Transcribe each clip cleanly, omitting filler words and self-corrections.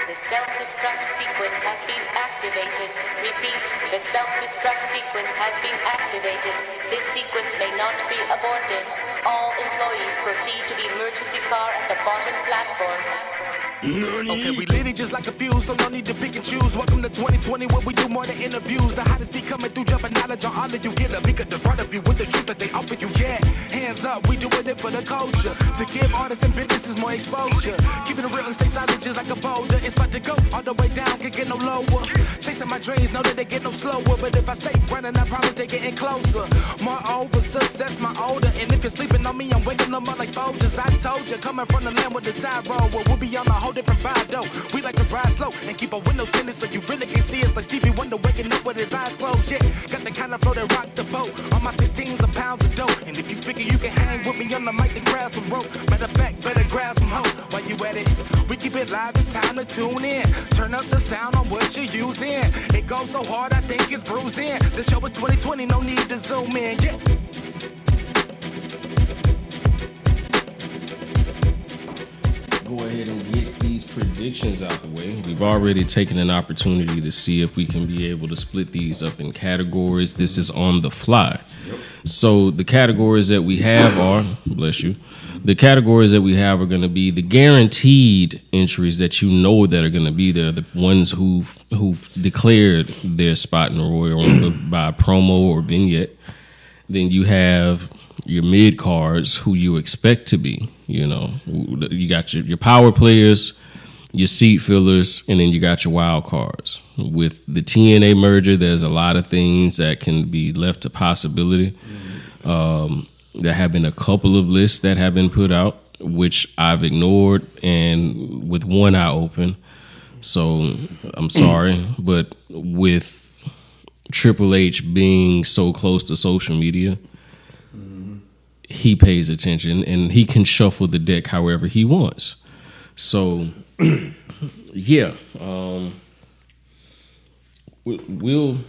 The self-destruct sequence has been activated. Repeat, the self-destruct sequence has been activated. This sequence may not be aborted. All employees proceed to the emergency car at the bottom platform. Okay, we lit it just like a fuse, so no need to pick and choose. Welcome to 2020, where we do more than interviews. The hottest be coming through, jumping knowledge on all of you. Get a peek at the front of you with the truth that they offer you. Yeah, hands up, we doing it for the culture. To give artists and businesses more exposure. Keeping it real and stay solid just like a boulder. It's about to go all the way down, can't get no lower. Chasing my dreams, know that they get no slower. But if I stay running, I promise they getting closer. Moreover, success my older. And if you're sleeping on me, I'm waking them up like Folgers. I told you, coming from the land with the tide roll. Well, we'll be on a whole different vibe though. We like to ride slow and keep our windows tinted so you really can see us like Stevie Wonder waking up with his eyes closed. Yeah, got the kind of flow that rock the boat. On my 16s of pounds of dope. And if you figure you can hang with me on the mic, then grab some rope. Matter of fact, better grab some hope. While you at it, we keep it live, it's time to tune in. Turn up the sound on what you're using. It goes so hard, I think it's bruising. The show is 2020, no need to zoom in. Yeah. Go ahead and get these predictions out the way. We've already taken an opportunity to see if we can be able to split these up in categories. This is on the fly. Yep. So the categories that we have are, bless you, the categories that we have are going to be the guaranteed entries that you know that are going to be there, the ones who've declared their spot in the Royal Rumble by promo or vignette. Then you have your mid cards who you expect to be. You know, you got your power players, your seat fillers, and then you got your wild cards. With the TNA merger, there's a lot of things that can be left to possibility. There have been a couple of lists that have been put out, which I've ignored and with one eye open. So I'm sorry, but with Triple H being so close to social media, he pays attention and he can shuffle the deck however he wants. So, yeah, we're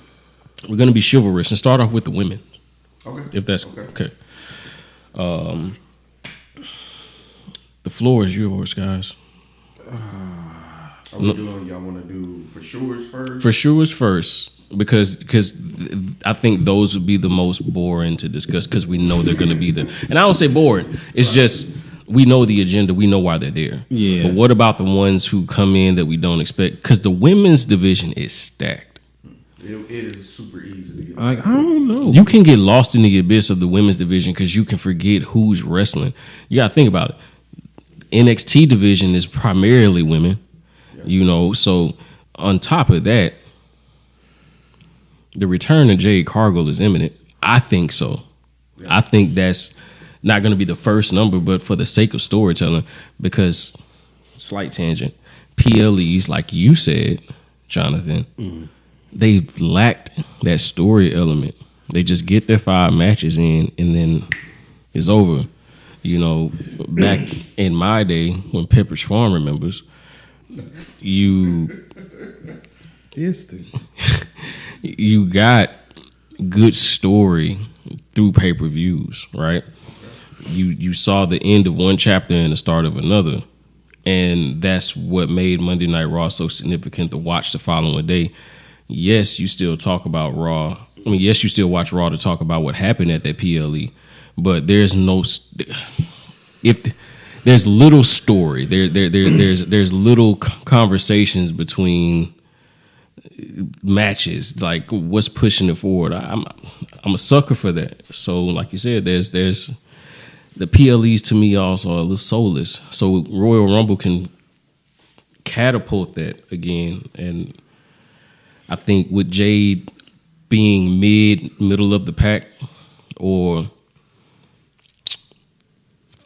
going to be chivalrous and start off with the women. Okay. If that's okay. The floor is yours, guys. Are we doing? Y'all want to do for sure's first? For sure's first. Because I think those would be the most boring to discuss because we know they're going to be there. And I don't say boring. It's just we know the agenda. We know why they're there. Yeah. But what about the ones who come in that we don't expect? Because the women's division is stacked. It is super easy to get. I don't know. You can get lost in the abyss of the women's division because you can forget who's wrestling. You got to think about it. NXT division is primarily women. Yeah. You know, so on top of that, the return of Jade Cargill is imminent. I think so. Yeah. I think that's not going to be the first number, but for the sake of storytelling, because, slight tangent, PLEs, like you said, Jonathan, they lacked that story element. They just get their 5 matches in, and then it's over. You know, back in my day, when Pepperidge Farm remembers, you got good story through pay-per-views, right? You saw the end of one chapter and the start of another. And that's what made Monday Night Raw so significant to watch the following day. Yes, you still talk about Raw. I mean, yes, you still watch Raw to talk about what happened at that PLE, but there's no there's little story. There's little conversations between matches, like what's pushing it forward. I'm a sucker for that. So, like you said, there's the PLEs to me also are a little soulless. So Royal Rumble can catapult that again, and I think with Jade being middle of the pack, or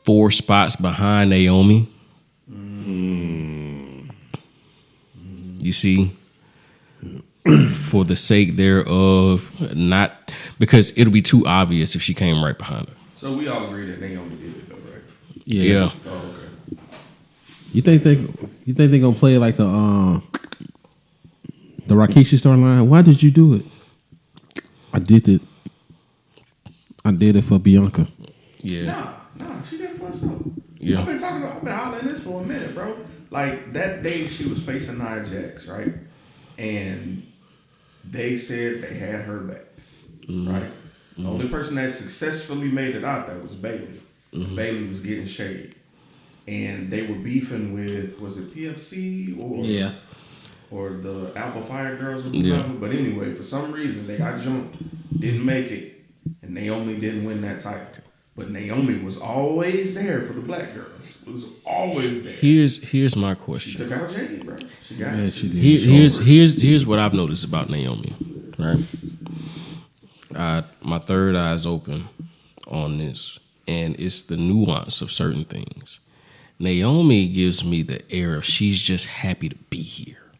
4 spots behind Naomi, you see, for the sake thereof, not because it'll be too obvious if she came right behind her. So we all agree that Naomi did it, though, right? Yeah. Oh, okay. You think they're gonna play like the Rikishi storyline? Why did you do it? I did it for Bianca. Yeah. Nah, she did it for herself. Yeah. I've been hollering this for a minute, bro. Like that day she was facing Nia Jax, right? And they said they had her back, right? The only person that successfully made it out there was Bayley. Bayley was getting shade. And they were beefing with, was it PFC or the Alpha Fire Girls or whatever? Yeah. But anyway, for some reason they got jumped, didn't make it, and Naomi didn't win that title. But Naomi was always there for the black girls. Was always there. Here's my question. She took out Jade, bro. She got Yeah, it. she did. Here's what I've noticed about Naomi. Right, my third eye's open on this, and it's the nuance of certain things. Naomi gives me the air of she's just happy to be here.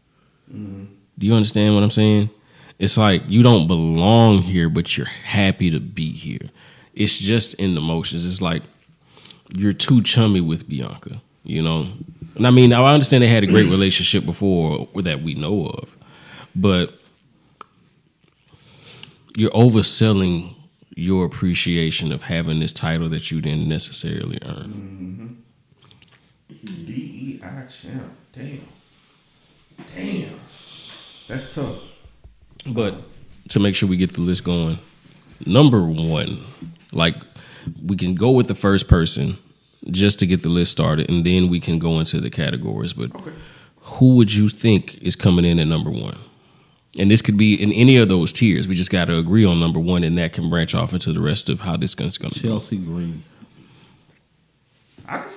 Do you understand what I'm saying? It's like you don't belong here, but you're happy to be here. It's just in the motions. It's like you're too chummy with Bianca, you know? And I mean, I understand they had a great relationship before that we know of, but you're overselling your appreciation of having this title that you didn't necessarily earn. DEI champ. Damn. That's tough. But to make sure we get the list going, number one, like we can go with the first person just to get the list started, and then we can go into the categories. But who would you think is coming in at number one? And this could be in any of those tiers. We just got to agree on number one, and that can branch off into the rest of how this is going to go. Chelsea Green. I can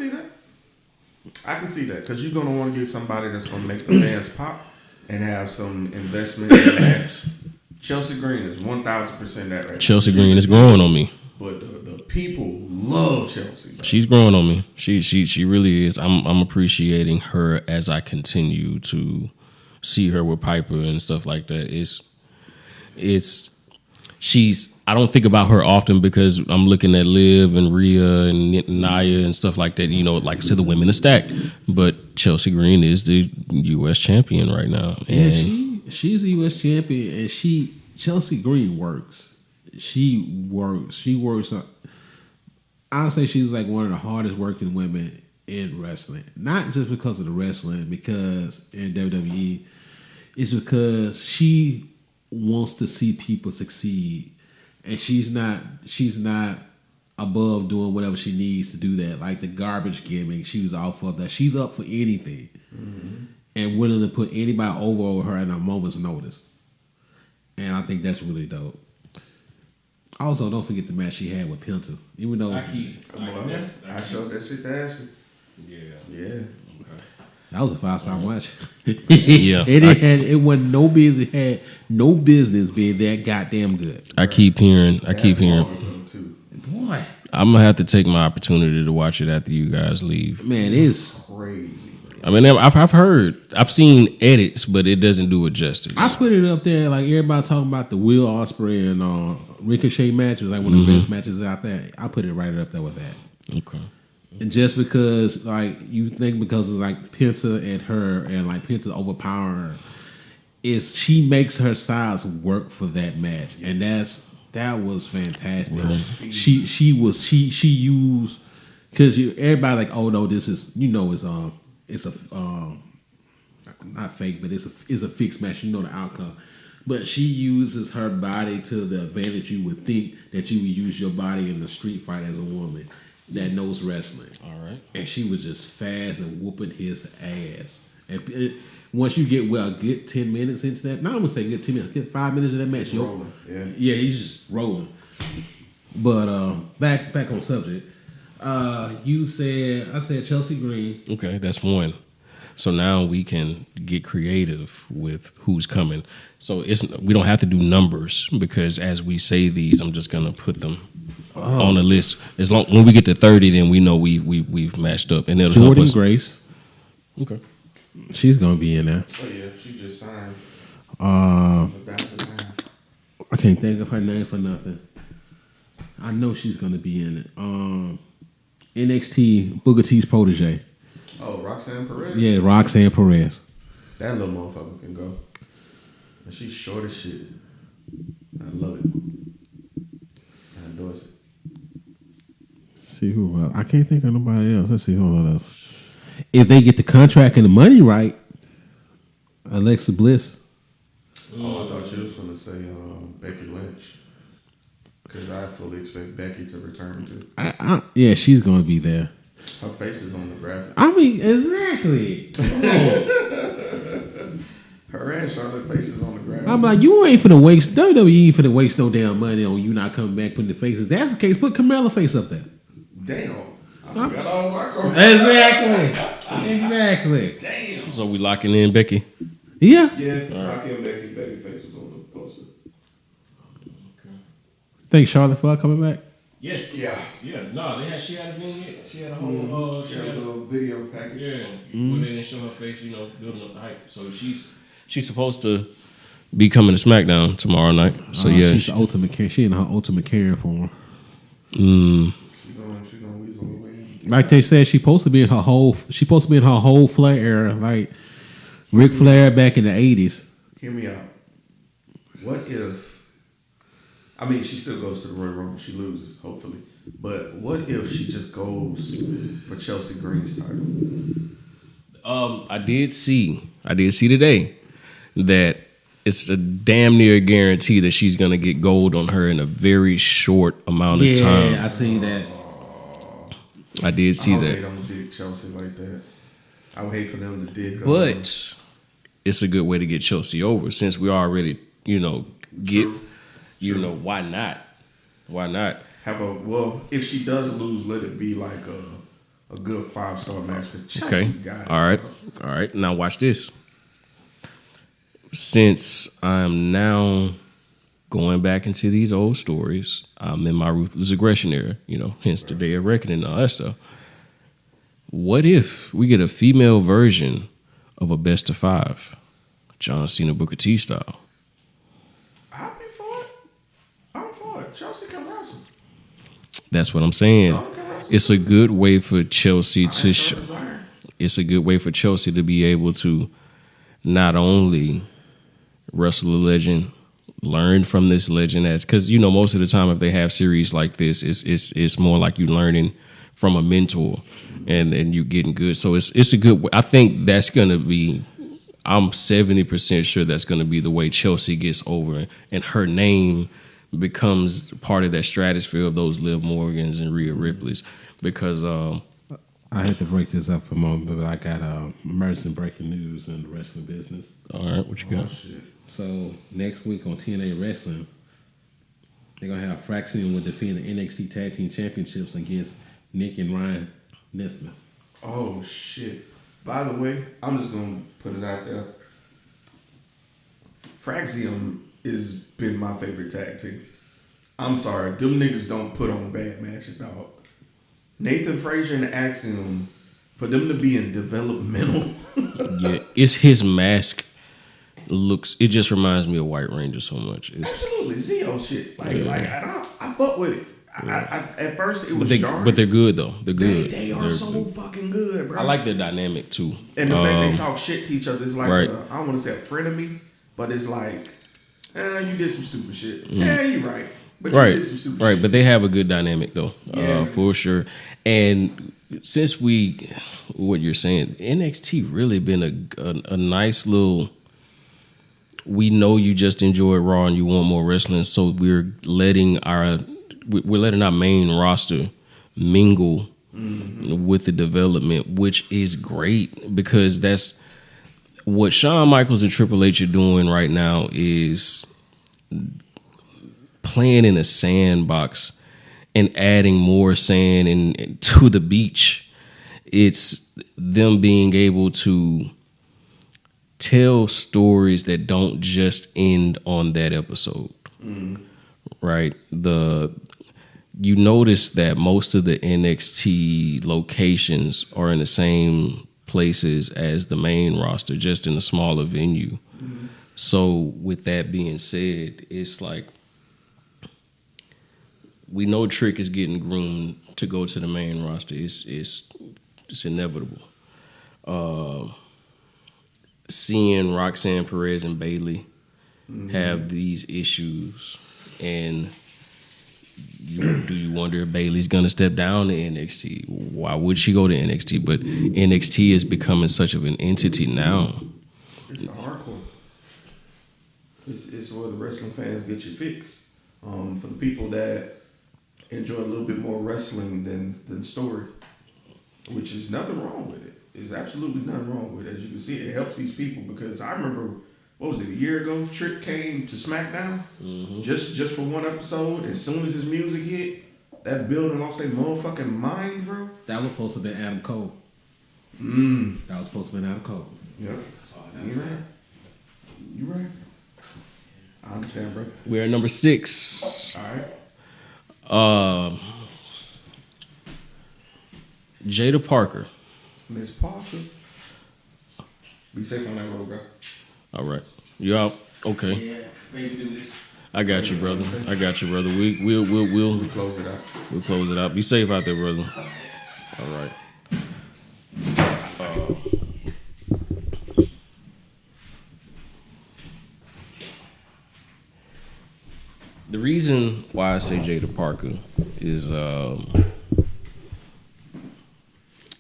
see that because you're gonna want to get somebody that's gonna make the fans pop and have some investment in the match. Chelsea Green is 1,000% that right. Chelsea Green is growing on me. But the people love Chelsea. Bro. She's growing on me. She really is. I'm appreciating her as I continue to see her with Piper and stuff like that. I don't think about her often because I'm looking at Liv and Rhea and Nia and stuff like that. You know, like I said, the women are stacked. But Chelsea Green is the U.S. champion right now. And yeah, she's a U.S. champion, and Chelsea Green works. She works. I'll say she's like one of the hardest working women in wrestling. Not just because of the wrestling, because in WWE, it's because she wants to see people succeed. And she's not above doing whatever she needs to do that. Like the garbage gimmick, she was all for that. She's up for anything. And willing to put anybody over her at a moment's notice. And I think that's really dope. Also, don't forget the match she had with Penta. Even though I showed that shit to Ashley. Yeah. That was a 5-star match. Yeah. It wasn't no business. It had no business being that goddamn good. I keep hearing. Boy, I'm gonna have to take my opportunity to watch it after you guys leave. Man, it's crazy. I mean, I've seen edits, but it doesn't do it justice. I put it up there like everybody talking about the Will Ospreay and Ricochet matches, like one of the best matches out there. I put it right up there with that. Okay. And just because, like, you think because of like Penta and her, and like Penta overpowering her, is she makes her size work for that match, and that was fantastic. Right. She used because everybody like, oh no, this is it's a not fake, but it's a fixed match. You know the outcome. But she uses her body to the advantage you would think that you would use your body in the street fight as a woman that knows wrestling. All right. And she was just fast and whooping his ass. And once you get a good 10 minutes into that, not I'm gonna say good 10 minutes, get 5 minutes of that match. Rolling. Yeah, he's just rolling. But back on subject. I said Chelsea Green. Okay, that's one. So now we can get creative with who's coming. So we don't have to do numbers because as we say these, I'm just gonna put them on the list. When we get to 30, then we know we've matched up, and it'll Jordan help us. Grace. Okay, she's gonna be in there. Oh yeah, she just signed. I can't think of her name for nothing. I know she's gonna be in it. NXT Booker T's protege. Oh, Roxanne Perez? Yeah, Roxanne Perez. That little motherfucker can go. And she's short as shit. I love it. I endorse it. see who else. I can't think of nobody else. Let's see who else. If they get the contract and the money right, Alexa Bliss. Oh, I thought you was going to say Becky Lynch. Because I fully expect Becky to return too. Yeah, she's going to be there. Her face is on the graphic. I mean, exactly. Her and Charlotte faces on the graphic. I'm like, you ain't finna waste WWE ain't finna waste no damn money on you not coming back putting the faces. If that's the case, put Carmella face up there. Damn. I forgot all about Carmella. Exactly. Damn. So we locking in Becky. Yeah. Yeah. Rocky and Becky face was on the poster. Think Charlotte Flair coming back? Yes. Yeah. Yeah. No, she had a vignette. She had a whole she had a little video package. Yeah. But they didn't show her face, building up the hype. So she's supposed to be coming to SmackDown tomorrow night. So she's the ultimate. She in her ultimate Karen form. She gonna weasel away. Like they said, she supposed to be in her whole. She supposed to be in her whole Flair era, like Ric Flair back in the '80s. Hear me out. What if? I mean, she still goes to the Royal Rumble. She loses, hopefully. But what if she just goes for Chelsea Green's title? I did see today that it's a damn near guarantee that she's gonna get gold on her in a very short amount of time. Yeah, I seen that. I did see I that. hate them to dig Chelsea like that. I would hate for them to dig. But it's a good way to get Chelsea over since we already, get. True. Why not? Why not? If she does lose, let it be like a good 5-star match because Chelsea got it. All right. Now watch this. Since I'm now going back into these old stories, I'm in my ruthless aggression era, hence the Day of Reckoning and all that stuff. What if we get a female version of a best of 5, John Cena Booker T style? I'd be for it. I'm for it. Chelsea can wrestle. That's what I'm saying. It's a good way for Chelsea to it's a good way for Chelsea to be able to not only wrestle a legend, learn from this legend because most of the time if they have series like this, it's more like you learning from a mentor and you getting good. So it's a good way. I think that's gonna be. I'm 70% sure that's gonna be the way Chelsea gets over and her name becomes part of that stratosphere of those Liv Morgans and Rhea Ripleys because I had to break this up for a moment, but I got emerging breaking news in the wrestling business. All right, what you got? Shit. So next week on TNA Wrestling, they're gonna have Fraxion will defend the NXT Tag Team Championships against Nick and Ryan Nesmith. Oh shit! By the way, I'm just gonna put it out there. Fraxium has been my favorite tag team. I'm sorry, them niggas don't put on bad matches, dog. Nathan Frazier and Axiom, for them to be in developmental. Yeah, it's his mask. It just reminds me of White Ranger so much. Absolutely, Zio shit. I fuck with it. At first it was jarring. But they're good though. They're good. They are so fucking good, bro. I like their dynamic too. And the fact they talk shit to each other is like, right. I don't want to say a frenemy, but it's like, you did some stupid shit. Yeah, you're right. But you did some stupid shit. Right, but they have a good dynamic though, yeah, for sure. And since what you're saying, NXT really been a nice little. We know you just enjoy Raw and you want more wrestling, so we're letting our main roster mingle with the development, which is great because that's what Shawn Michaels and Triple H are doing right now is playing in a sandbox and adding more sand and to the beach. It's them being able to tell stories that don't just end on that episode. Right? You notice that most of the NXT locations are in the same places as the main roster, just in a smaller venue. So with that being said, it's like we know Trick is getting groomed to go to the main roster. It's inevitable. Seeing Roxanne Perez and Bayley have these issues and do you wonder if Bailey's gonna step down to NXT? Why would she go to NXT? But NXT is becoming such of an entity now. It's the hardcore. It's where the wrestling fans get your fix. For the people that enjoy a little bit more wrestling than story, which is nothing wrong with it. There's absolutely nothing wrong with it. As you can see, it helps these people because I remember, what was it, a year ago, Trick came to SmackDown just for one episode. As soon as his music hit, that building lost their motherfucking mind, bro. That was supposed to be Adam Cole. That was supposed to be Adam Cole. Yep. You right. You right. I understand, bro. We're at number 6. All right. Jada Parker. Miss Parker. Be safe on that road, bro. All right. You out? Okay. Yeah, maybe do this. I got you, brother. We'll Close it out. We'll close it out. Be safe out there, brother. All right. The reason why I say Jada Parker is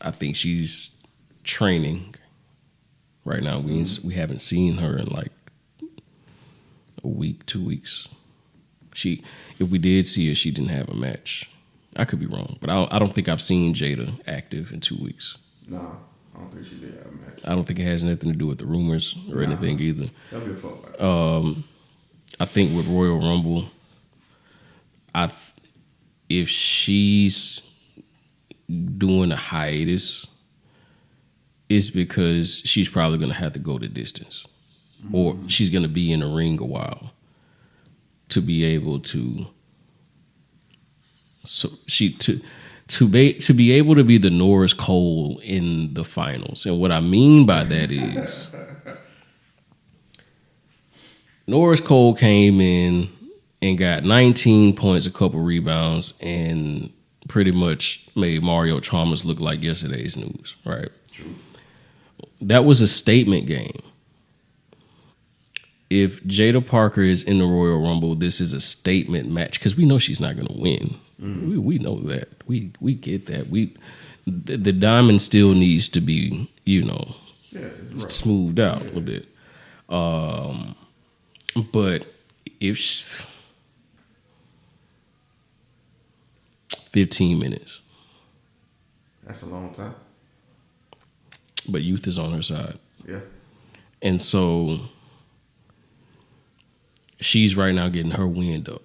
I think she's training right now. We haven't seen her in like a week, 2 weeks. If we did see her, she didn't have a match. I could be wrong, but I don't think I've seen Jada active in 2 weeks. Nah, I don't think she did have a match. I don't think it has anything to do with the rumors or anything either. That'll be a fuck. I think with Royal Rumble, if she's doing a hiatus, it's because she's probably going to have to go the distance, or she's going to be in the ring a while to be able to. So to be able to be the Norris Cole in the finals, and what I mean by that is Norris Cole came in and got 19 points, a couple rebounds, and pretty much made Mario Chalmers look like yesterday's news, right? True. That was a statement game. If Jada Parker is in the Royal Rumble, this is a statement match because we know she's not going to win. We know that. We get that. The diamond still needs to be, smoothed out a little bit. But if 15 minutes. That's a long time. But youth is on her side. Yeah. And so she's right now getting her wind up.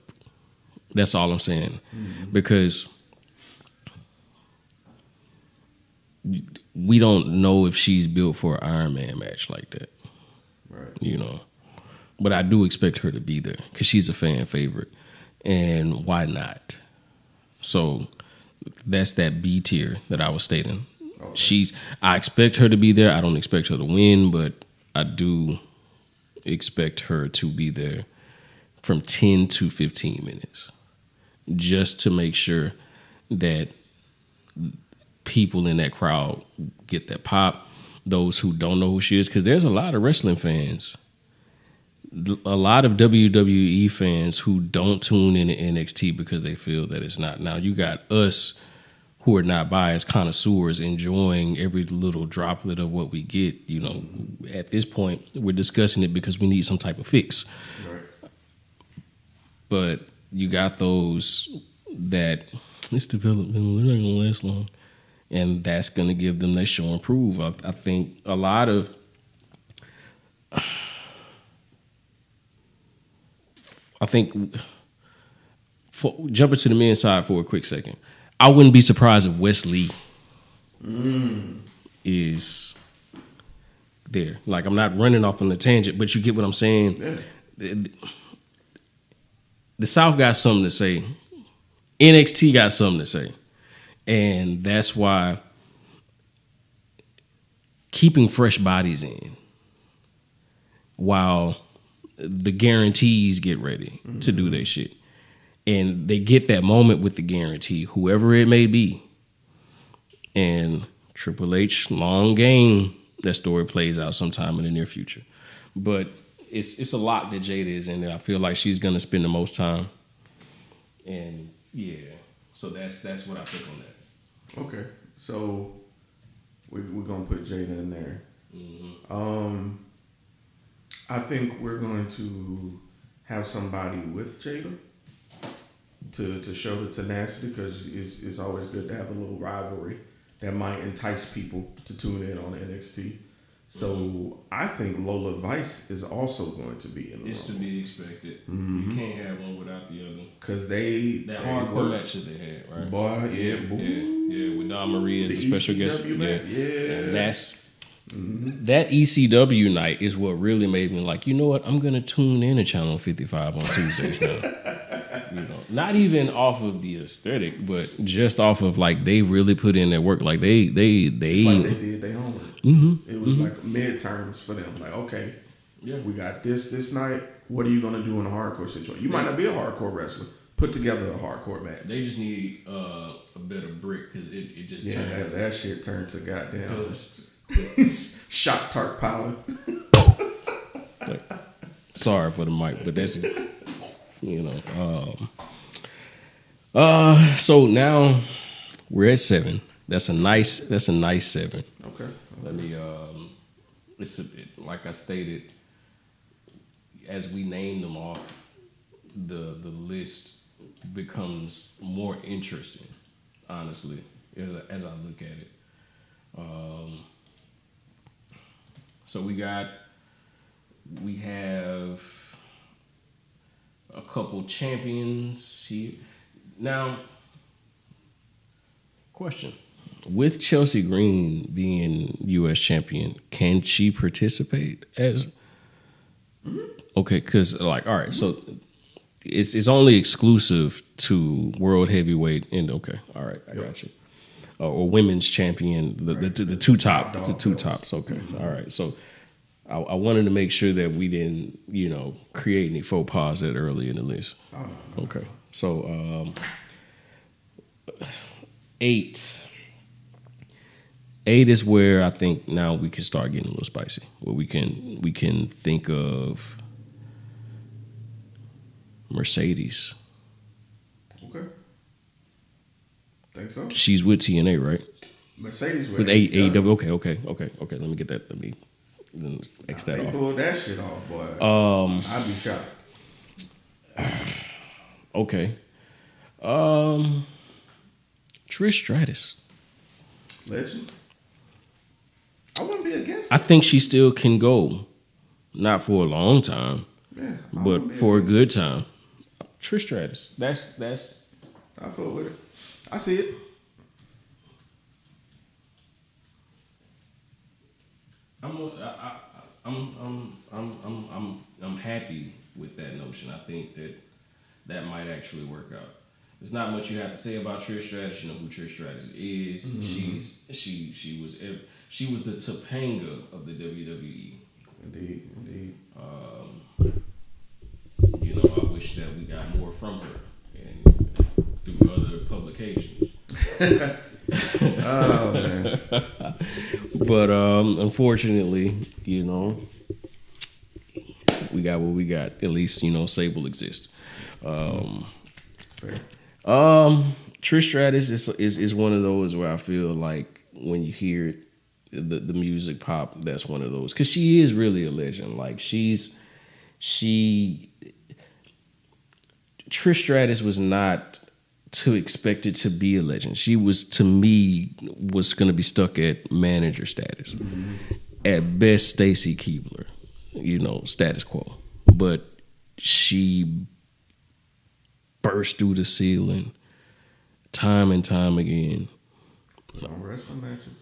That's all I'm saying. Because we don't know if she's built for an Iron Man match like that. Right. But I do expect her to be there because she's a fan favorite. And why not? So that's that B tier that I was stating. Okay. I expect her to be there. I don't expect her to win, but I do expect her to be there from 10 to 15 minutes just to make sure that people in that crowd get that pop. Those who don't know who she is, because there's a lot of wrestling fans, a lot of WWE fans who don't tune into NXT because they feel that it's not. Now, you got us who are not biased connoisseurs enjoying every little droplet of what we get. At this point, we're discussing it because we need some type of fix. Right. But you got those that it's development, we're not going to last long. And that's going to give them their show and prove. I think a lot of... jumping to the men's side for a quick second, I wouldn't be surprised if Wesley is there. Like, I'm not running off on a tangent, but you get what I'm saying. Yeah. The South got something to say. NXT got something to say. And that's why keeping fresh bodies in while the guarantees get ready to do their shit. And they get that moment with the guarantee, whoever it may be. And Triple H, long game, that story plays out sometime in the near future. But it's a lot that Jada is in there. I feel like she's going to spend the most time. And Yeah. So that's what I think on that. Okay, so we're gonna put Jada in there. I think we're going to have somebody with Jada to show the tenacity, because it's always good to have a little rivalry that might entice people to tune in on NXT. So I think Lola Vice is also going to be in the It's to Rumble. be expected. You can't have one without the other. Because That hardcore work. match that they had, right? Boy, yeah, boy. Yeah, with Don Marie as The a special guest. ECW match? Yeah. And that ECW night is what really made me like, you know what? I'm gonna tune in to Channel 55 on Tuesdays now. You know, not even off of the aesthetic, but just off of like they really put in their work. Like they It's like they did their homework. It was like midterms for them. Like, okay, we got this night. What are you gonna do in a hardcore situation? You might not be a hardcore wrestler. Put together a hardcore match. They just need a better brick because it just turned that shit turned to goddamn dust. shot tart powder. Sorry for the mic, but that's so now we're at 7. That's a nice 7. Okay. Let me like I stated, as we name them off, the list becomes more interesting, honestly, as I look at it. So we have a couple champions here. Now, question. With Chelsea Green being U.S. champion, can she participate as... Okay, because, like, all right, so it's only exclusive to World Heavyweight and, okay, all right, I got you. Or women's champion, the two tops. Okay, all right. So I wanted to make sure that we didn't, create any faux pas that early in the list. No. Okay, so 8. 8 is where I think now we can start getting a little spicy. Where we can think of Mercedes. Okay. Think so? She's with TNA, right? Mercedes With AEW. Okay. Let me get that. Let me X that they off. pulled that shit off, boy. I'd be shocked. Okay. Trish Stratus. Legend. I wouldn't be against I it. think she still can go. Not for a long time, Yeah, but for a good time. Trish Stratus. That's. I feel with it. I see it. I'm happy with that notion. I think that might actually work out. There's not much you have to say about Trish Stratus. You know who Trish Stratus is. Mm-hmm. She was the Topanga of the WWE. Indeed. I wish that we got more from her and through other publications. Oh man. But unfortunately, we got what we got. At least Sable exists. Fair. Trish Stratus is one of those where I feel like when you hear the music pop, that's one of those, because she is really a legend. Like Trish Stratus was not to expected to be a legend. She was, to me, was going to be stuck at manager status. Mm-hmm. At best, Stacy Keibler, status quo. But she burst through the ceiling time and time again. Wrestling matches.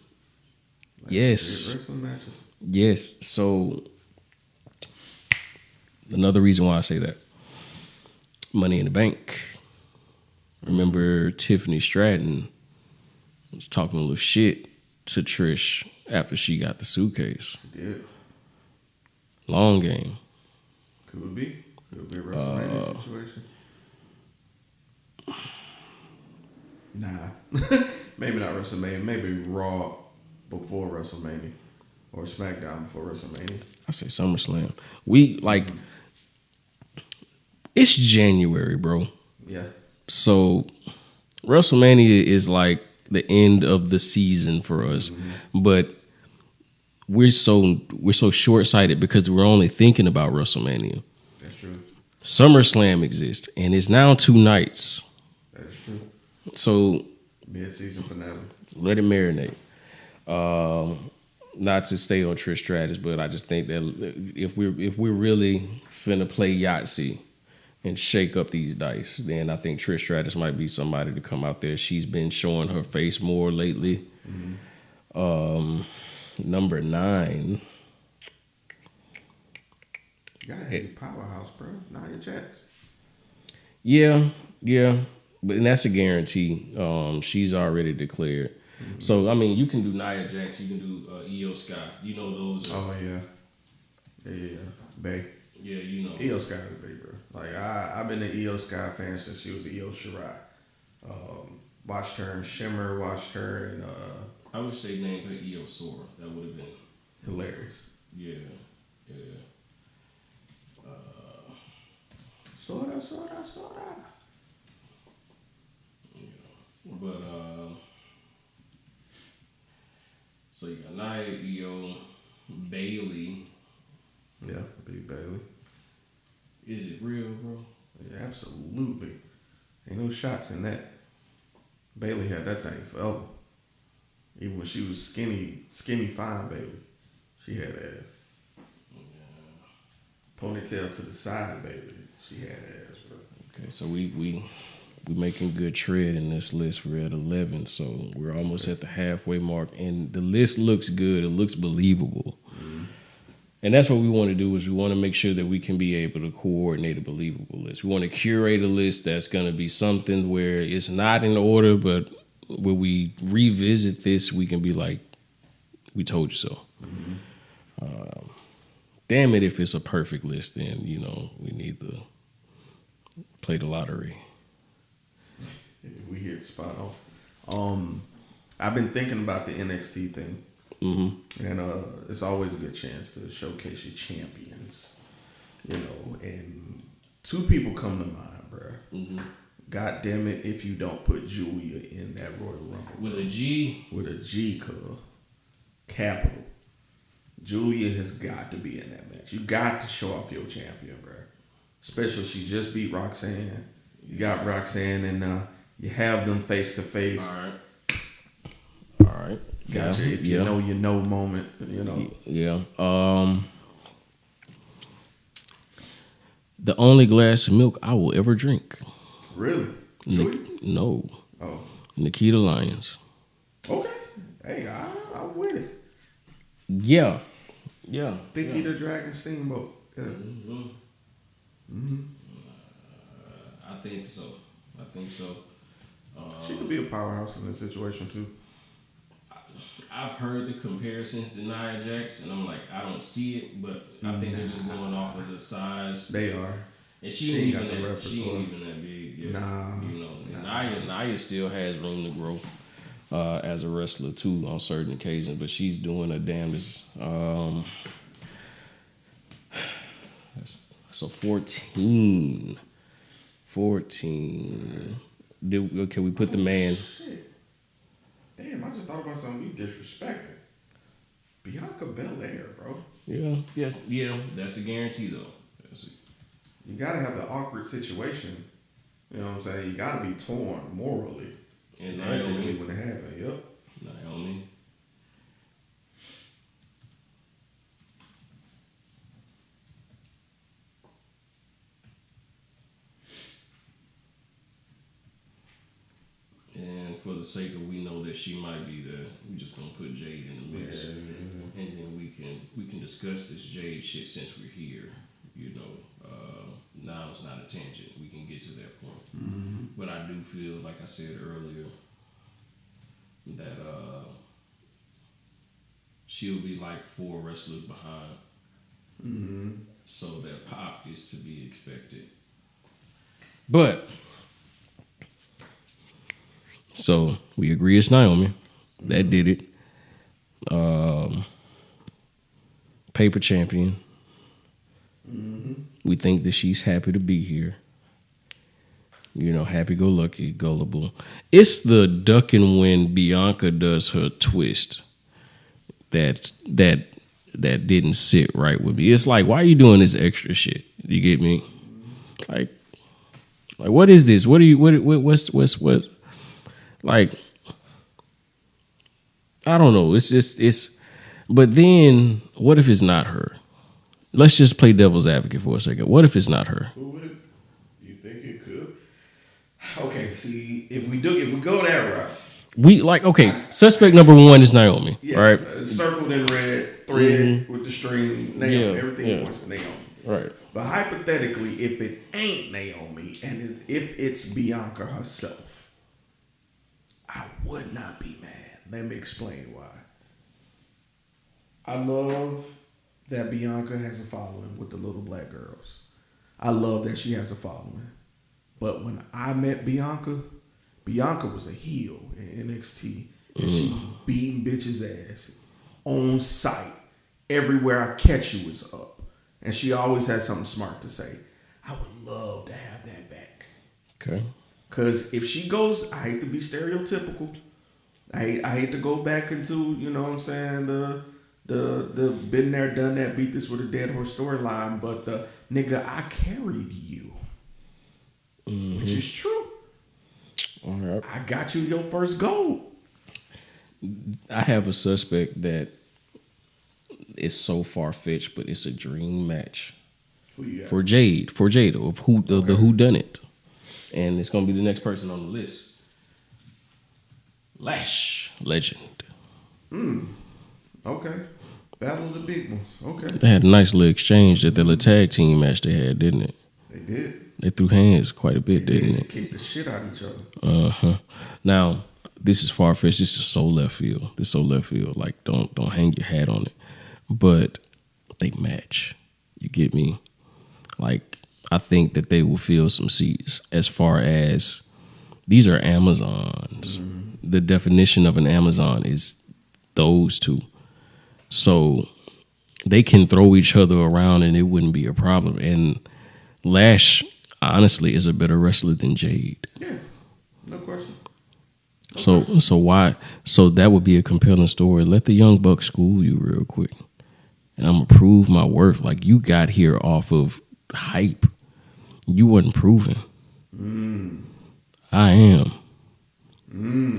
Yes. Wrestling matches. Yes. So another reason why I say that. Money in the Bank. Remember Tiffany Stratton was talking a little shit to Trish after she got the suitcase. She did. Long game. Could be a WrestleMania situation. Nah. Maybe not WrestleMania. Maybe Raw before WrestleMania. Or SmackDown before WrestleMania. I say SummerSlam. It's January, bro. Yeah. So WrestleMania is like the end of the season for us, but we're so short sighted because we're only thinking about WrestleMania. That's true. SummerSlam exists, and it's now 2 nights. That is true. So Mid-season finale. let it marinate. Not to stay on Trish Stratus, but I just think that if we're really finna play Yahtzee and shake up these dice, then I think Trish Stratus might be somebody to come out there. She's been showing her face more lately. Number 9. You gotta have your powerhouse, bro. Nia Jax. Yeah, but and that's a guarantee. She's already declared. So I mean, you can do Nia Jax, you can do Io Sky. You know those. Oh yeah. Bae. Yeah, you know. Io Sky is big, bro. Like I've been an Io Sky fan since she was Io Shirai. Watched her in Shimmer. Watched her in I wish they named her Io Sora. That would have been hilarious. Yeah. Sorta. But so you got Nia, Io, Bailey. Yeah, Big Bailey. Is it real, bro? Yeah, absolutely. Ain't no shots in that. Bailey had that thing forever. Even when she was skinny fine Bailey, she had ass. Ponytail to the side, baby. She had ass, bro. Okay, so we making good tread in this list. We're at 11, so we're almost at the halfway mark, and the list looks good. It looks believable, and that's what we want to do. Is we want to make sure that we can be able to coordinate a believable list. We want to curate a list that's going to be something where it's not in order, but when we revisit this, we can be like, "We told you so." Damn it, if it's a perfect list, then, we need to play the lottery. We hit the spot on. I've been thinking about the NXT thing. And it's always a good chance to showcase your champions. And 2 people come to mind, bro. God damn it, if you don't put Julia in that Royal Rumble. With a G? With a G, cuz. Capital. Julia has got to be in that match. You got to show off your champion, bro. Especially she just beat Roxanne. You got Roxanne, and you have them face to face. All right. Gotcha. If you know moment, Yeah. The only glass of milk I will ever drink. Really? Julia? No. Oh. Nikita Lyons. Okay. Hey, I'm with it. Yeah. Dickie the Dragon Steamboat. Yeah. I think so. She could be a powerhouse in this situation too. I've heard the comparisons to Nia Jax, and I'm like, I don't see it, but I think they're just going off of the size. They are. And she ain't even that big. Yeah. Nah. Nia still has room to grow as a wrestler too on certain occasions, but she's doing her damnedest. So 14. Can we put the man? Shit. Damn, I just thought about something we disrespected. Bianca Belair, bro. Yeah. That's a guarantee though. You gotta have the awkward situation. You know what I'm saying? You gotta be torn morally. And Naomi would have happened. Yep. Naomi. And for the sake of we know that she might be there, we're just gonna put Jade in the mix, and then we can discuss this Jade shit since we're here. Now it's not a tangent. We can get to that point. But I do feel, like I said earlier, that she'll be like 4 wrestlers behind. So that pop is to be expected. But so we agree it's Naomi. That did it. Paper champion. We think that she's happy to be here. You know, happy-go-lucky, gullible. It's the ducking when Bianca does her twist that didn't sit right with me. It's like, why are you doing this extra shit? You get me? Like what is this? What like, I don't know. It's but then what if it's not her? Let's just play devil's advocate for a second. What if it's not her? Who would it? You think it could? Okay, see, if we go that route. We like, okay, suspect number one is Naomi, right? Circled in red, thread with the string, Naomi, everything points to Naomi. Right. But hypothetically, if it ain't Naomi and if it's Bianca herself, I would not be mad. Let me explain why. I love that Bianca has a following with the little black girls. I love that she has a following. But when I met Bianca was a heel in NXT. And she was beating bitches' ass on sight. Everywhere I catch you is up. And she always had something smart to say. I would love to have that back. Okay. Because if she goes, I hate to be stereotypical. I hate to go back into, you know what I'm saying, the been there, done that, beat this with a dead horse storyline. But the nigga, I carried you. Which is true. All right. I got you your first gold. I have a suspect that is so far-fetched, but it's a dream match for Jade, of who the who done it, and it's gonna be the next person on the list. Lash Legend. Okay. Battle of the big ones. Okay. They had a nice little exchange at the little tag team match they had, didn't it? They did. They threw hands quite a bit, didn't it? Kicked the shit out of each other. Now, this is far-fetched. This is so left field. Like, don't hang your hat on it. But they match. You get me? Like, I think that they will fill some seats as far as these are Amazons. The definition of an Amazon is those two. So they can throw each other around and it wouldn't be a problem. And Lash, honestly, is a better wrestler than Jade. Yeah, no question. So why? So that would be a compelling story. Let the Young Bucks school you real quick, and I'm gonna prove my worth. Like, you got here off of hype. You wasn't proven. I am.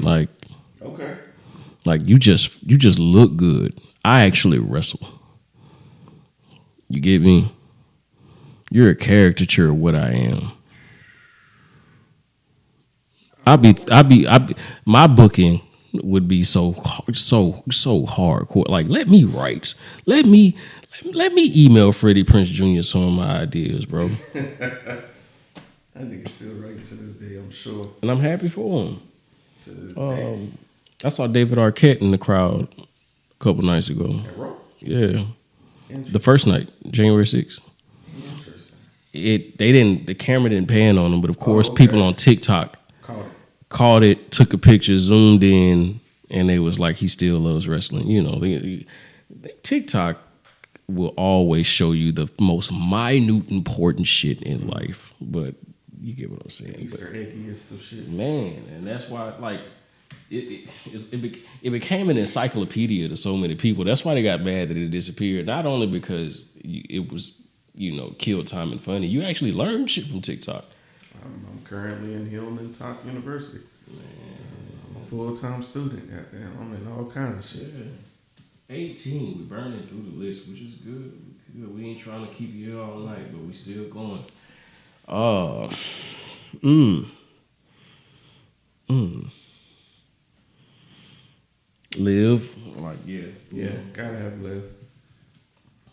Like, okay. Like you just look good. I actually wrestle. You get me? You're a caricature of what I am. My booking would be so hardcore. Like, let me write. Let me email Freddie Prinze Jr. some of my ideas, bro. That nigga's still writing to this day, I'm sure. And I'm happy for him. To this day. I saw David Arquette in the crowd a couple nights ago. At Raw? Yeah. The first night, January 6th. Interesting. The camera didn't pan on him, but of course people on TikTok Caught it, took a picture, zoomed in, and it was like he still loves wrestling. You know, TikTok will always show you the most minute important shit in life, but you get what I'm saying. Easter eggiest of shit. Man, and that's why, like, it became an encyclopedia to so many people. That's why they got mad that it disappeared. Not only because it was, kill time and funny. You actually learned shit from TikTok. I'm currently in Hillman Top University. Man. I'm a full-time student. Goddamn, I'm in all kinds of shit. Yeah. 18, we burning through the list, which is good. We ain't trying to keep you here all night, but we still going. Liv, like, yeah, gotta have Liv.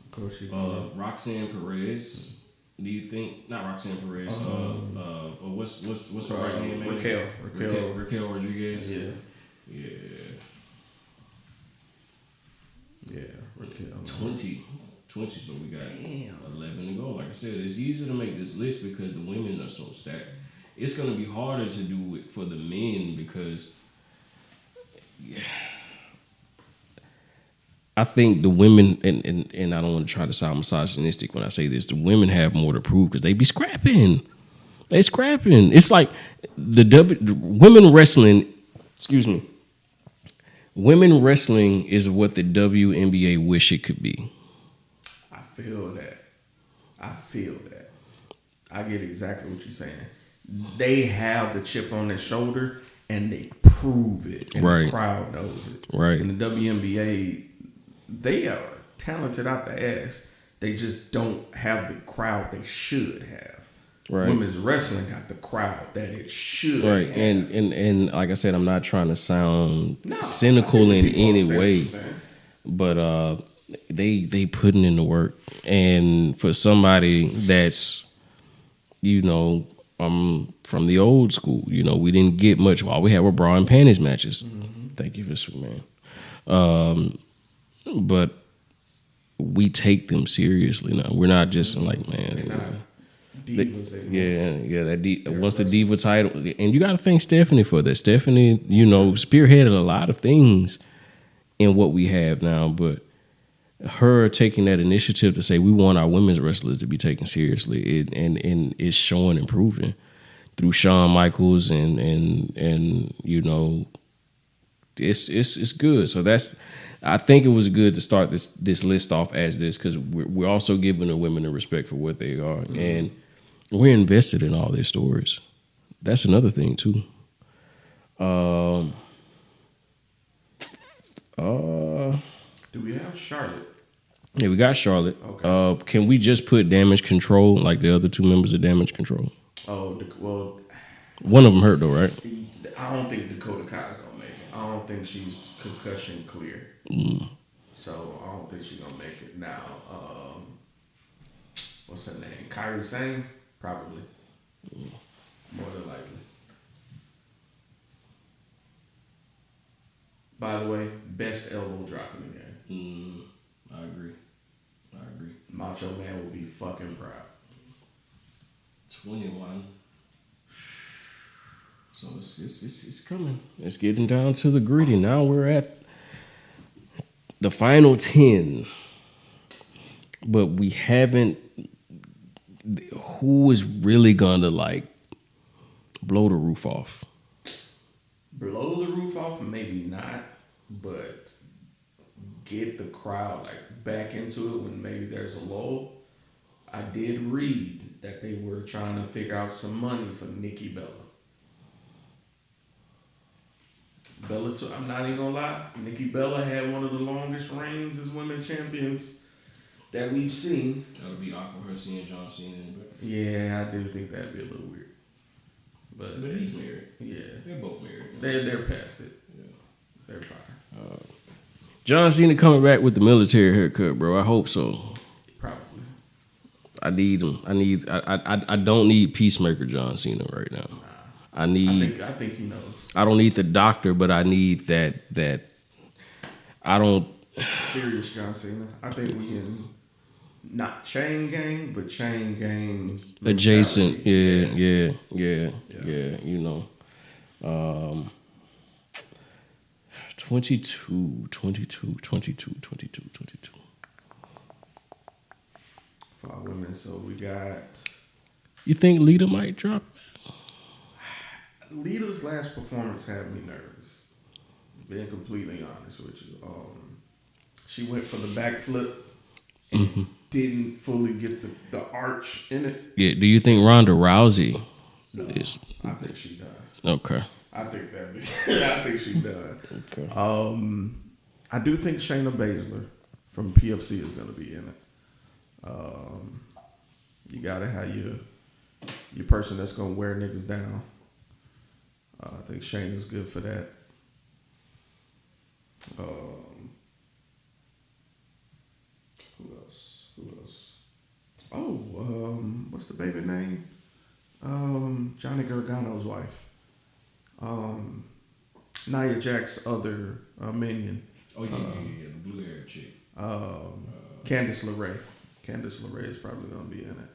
Of course she. Roxanne Perez. Do you think not Roxanne Perez? What's her right name? Raquel Rodriguez. Yeah. Raquel. 20. So we got 11 to go. Like I said, it's easier to make this list because the women are so stacked. It's gonna be harder to do it for the men because, I think the women, and I don't want to try to sound misogynistic when I say this, the women have more to prove because they be scrapping. They scrapping. It's like women wrestling. Excuse me. Women wrestling is what the WNBA wish it could be. I feel that. I get exactly what you're saying. They have the chip on their shoulder and they prove it. And right. The crowd knows it. Right. In the WNBA, they are talented out the ass. They just don't have the crowd they should have. Right. Women's wrestling got the crowd that it should right. have. And like I said, I'm not trying to sound cynical in any way. But they putting in the work. And for somebody that's, from the old school, we didn't get much. All we had were bra and panties matches. Mm-hmm. Thank you for Superman. But we take them seriously now. We're not just like, man. Divas, once the diva title, and you got to thank Stephanie for that. Stephanie, spearheaded a lot of things in what we have now, but her taking that initiative to say we want our women's wrestlers to be taken seriously, and it's showing and proving through Shawn Michaels, and it's good. So I think it was good to start this list off as this, because we're also giving the women the respect for what they are, mm-hmm. and we're invested in all their stories. That's another thing too. Do we have Charlotte? Yeah, we got Charlotte. Okay. Can we just put Damage Control like the other two members of Damage Control? Oh, well, one of them hurt though, right? I don't think Dakota Kai's gonna make it. I don't think she's concussion clear. So I don't think she's gonna make it. Now, what's her name? Kairi Sane? Probably. More than likely. By the way, best elbow drop in the game. I agree. Macho Man will be fucking proud. 21. So it's coming. It's getting down to the gritty. Now we're at the final 10. But we haven't. Who is really gonna blow the roof off? Blow the roof off? Maybe not, but get the crowd back into it when maybe there's a lull. I did read that they were trying to figure out some money for Nikki Bella. I'm not even gonna lie, Nikki Bella had one of the longest reigns as women champions that we've seen. That would be awkward her seeing John Cena. Yeah, I do think that'd be a little weird. But he's married. Yeah. They're both married. They're past it. Yeah. They're fine. John Cena coming back with the military haircut, bro. I hope so. Probably. I need him. I don't need Peacemaker John Cena right now. Nah. I think he knows. I don't need the doctor, but I need that I don't serious John Cena. I think we can not chain gang, but chain gang adjacent. Yeah. 22. For our women, so we got. You think Lita might drop? Lita's last performance had me nervous. Being completely honest with you, she went for the backflip and didn't fully get the arch in it. Yeah. Do you think Ronda Rousey? No, I think she done. Okay. I think she done. Okay. I do think Shayna Baszler from PFC is going to be in it. You got to have your person that's going to wear niggas down. I think Shayna's good for that. Who else? Oh, what's the baby name? Johnny Gargano's wife. Nia Jax's other minion. Oh yeah, the blue haired chick. Candice LeRae. Candice LeRae is probably gonna be in it.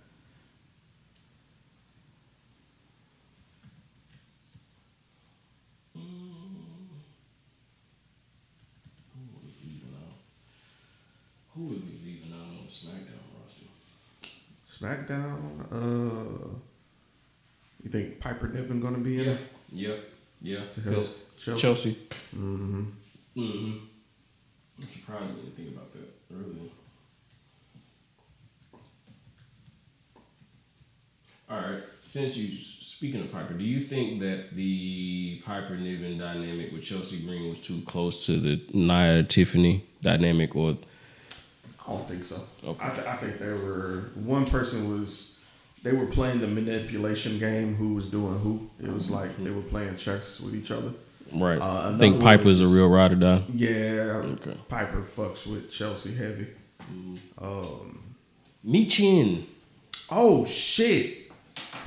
Who would be leaving out on the SmackDown roster? SmackDown. You think Piper Niven gonna be in it? Yeah. To help Chelsea. Mm-hmm. I'm surprised I didn't think about that earlier. All right. Since you speaking of Piper, do you think that the Piper Niven dynamic with Chelsea Green was too close to the Nia Tiffany dynamic, or? I don't think so. Okay. I think they were they were playing the manipulation game. Who was doing who? It was like they were playing chess with each other. Right. I think Piper's a real ride or die. Yeah. Okay. Piper fucks with Chelsea heavy. Michin. Oh shit.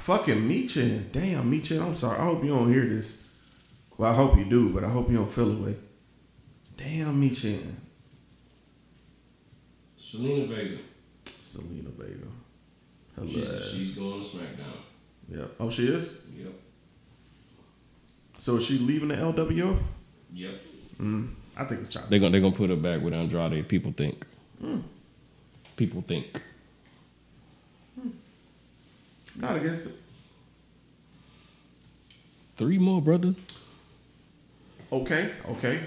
Fucking Michin. Damn, Michin. I'm sorry. I hope you don't hear this. Well, I hope you do, but I hope you don't feel away. Damn, Michin. Selena Vega. She's going to SmackDown. Yep. Oh, she is? Yep. So is she leaving the LWO? Yep. I think it's time. They're gonna put her back with Andrade. People think. People think. Not against it. 3 more, brother. Okay.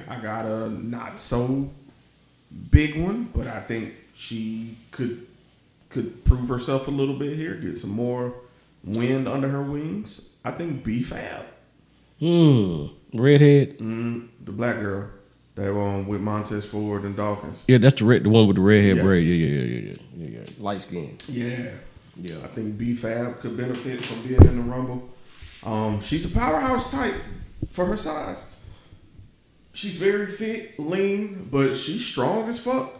I got a not so big one, but I think she could prove herself a little bit here, get some more wind under her wings. I think B-Fab. Redhead. The black girl that one with Montez Ford and Dawkins. Yeah, that's the one with the redhead braid. Yeah. Light skin. Yeah. Yeah. I think B-Fab could benefit from being in the Rumble. She's a powerhouse type for her size. She's very fit, lean, but she's strong as fuck.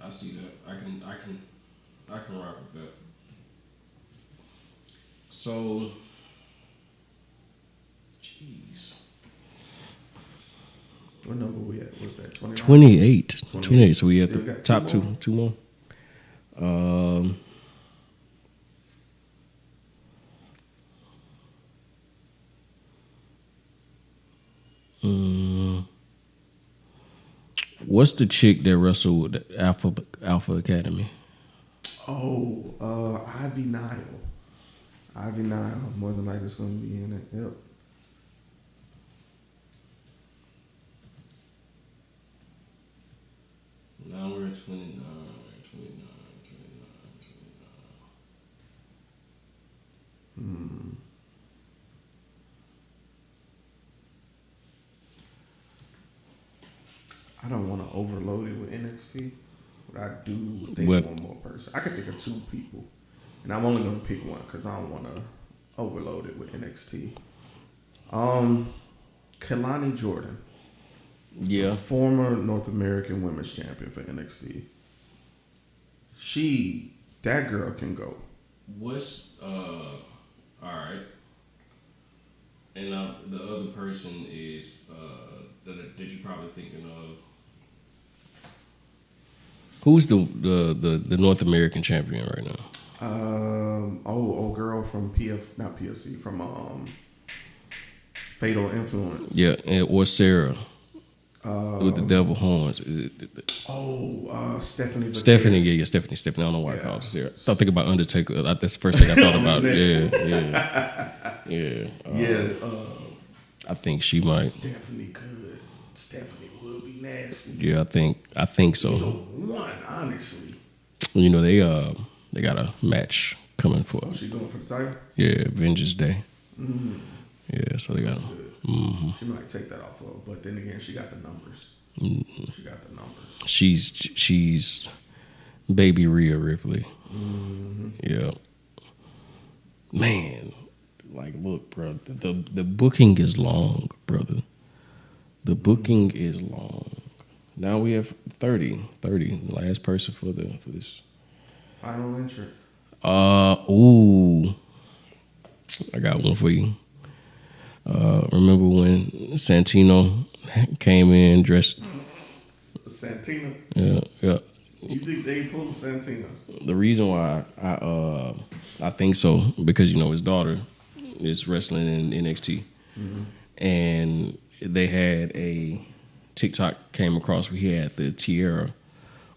I see that. I can rock with that. So, jeez. What number we at? What's that? 28. So we at Still the got top two two more. What's the chick that wrestled with the Alpha Academy? Oh, Ivy Nile. Ivy Nile. More than likely is going to be in it. Yep. Now we're at 29. I don't want to overload it with NXT, but I do think one more person. I could think of 2 people, and I'm only going to pick one because I don't want to overload it with NXT. Kelani Jordan. Yeah. Former North American Women's Champion for NXT. That girl can go. All right. And the other person is that you're probably thinking of. Who's the North American champion right now? Old girl from not PFC, from Fatal Influence. Yeah, or Sarah with the devil horns. Stephanie. Vaquer. Stephanie. Stephanie. I don't know why I called her Sarah. I thought thinking about Undertaker. That's the first thing I thought about. Yeah. I think she might. Stephanie could. Stephanie would be nasty. Yeah, I think so. Either one, honestly. You know they got a match coming for. What's she doing for the title? Yeah, Vengeance Day. Yeah, so they got. She might take that off of, but then again, she got the numbers. She got the numbers. She's baby Rhea Ripley. Yeah, man. Like, look, bro. The booking is long, brother. The booking is long. Now we have 30. Last person for this Final entrant. Ooh. I got one for you. Remember when Santino came in dressed? Santino. Yeah. You think they pulled a Santino? The reason why I think so because his daughter is wrestling in NXT, and they had a TikTok came across where he had the tiara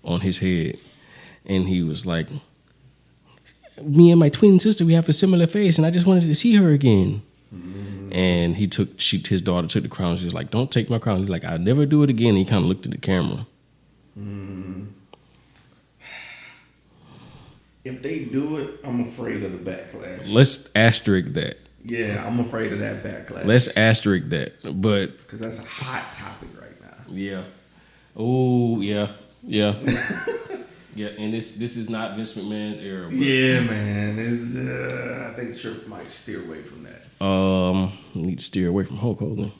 on his head, and he was like, me and my twin sister, we have a similar face, and I just wanted to see her again. And his daughter took the crown. She was like, don't take my crown. He's like, I'll never do it again. And he kind of looked at the camera. If they do it, I'm afraid of the backlash. Let's asterisk that. Yeah, I'm afraid of that backlash. Let's asterisk that. But because that's a hot topic right now. yeah. Oh, yeah. Yeah. Yeah, and this is not Vince McMahon's era. Yeah, man. I think Tripp might steer away from that. Need to steer away from Hulk Hogan.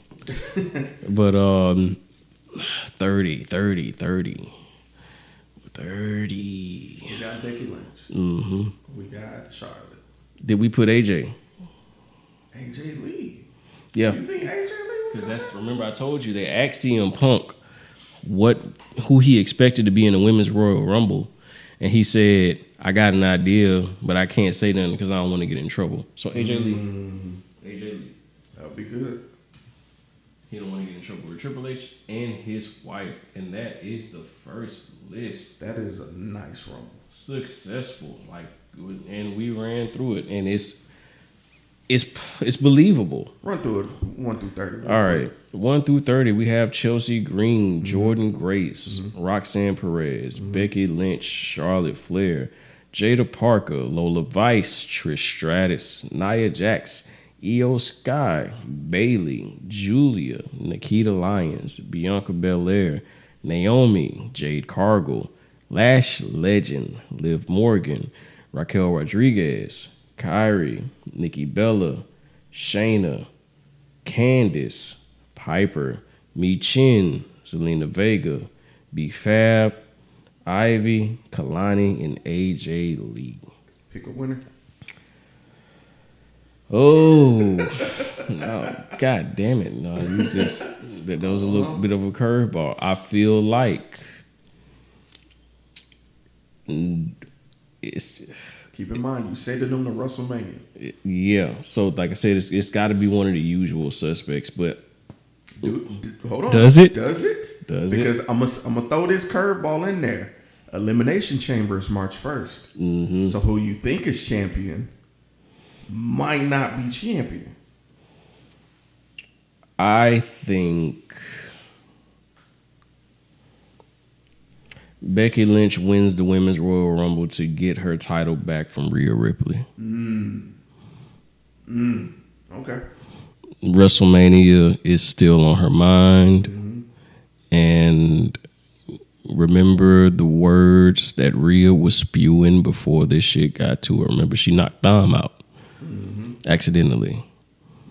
But 30. We got Becky Lynch. Mm-hmm. We got Charlotte. Did we put AJ? AJ Lee. Yeah. You think AJ Lee? Because remember I told you they asked CM Punk who he expected to be in the Women's Royal Rumble, and he said, I got an idea, but I can't say nothing because I don't want to get in trouble. So AJ Lee. AJ Lee. That would be good. He don't want to get in trouble with Triple H and his wife, and that is the first list. That is a nice Rumble. Successful, and we ran through it, and it's believable. Run through it 1 through 30. All right, 1 through 30. We have Chelsea Green, Jordan Grace, Roxanne Perez, Becky Lynch, Charlotte Flair, Jada Parker, Lola Vice, Trish Stratus, Nia Jax, Io Sky, Bailey, Julia, Nikita Lyons, Bianca Belair, Naomi, Jade Cargill, Lash Legend, Liv Morgan, Raquel Rodriguez, Kyrie, Nikki Bella, Shayna, Candice, Piper, Mi Chin, Zelina Vega, B Fab, Ivy, Kalani, and AJ Lee. Pick a winner. Oh, no, God damn it. No, that was a little bit of a curveball. I feel like it's... Keep in mind, you say to them to WrestleMania. Yeah, so like I said, it's got to be one of the usual suspects, but... Hold on. Does it? Because I'm gonna throw this curveball in there. Elimination Chamber is March 1st. Mm-hmm. So who you think is champion might not be champion. I think Becky Lynch wins the Women's Royal Rumble to get her title back from Rhea Ripley. Okay. WrestleMania is still on her mind. And remember the words that Rhea was spewing before this shit got to her. Remember, she knocked Dom out accidentally.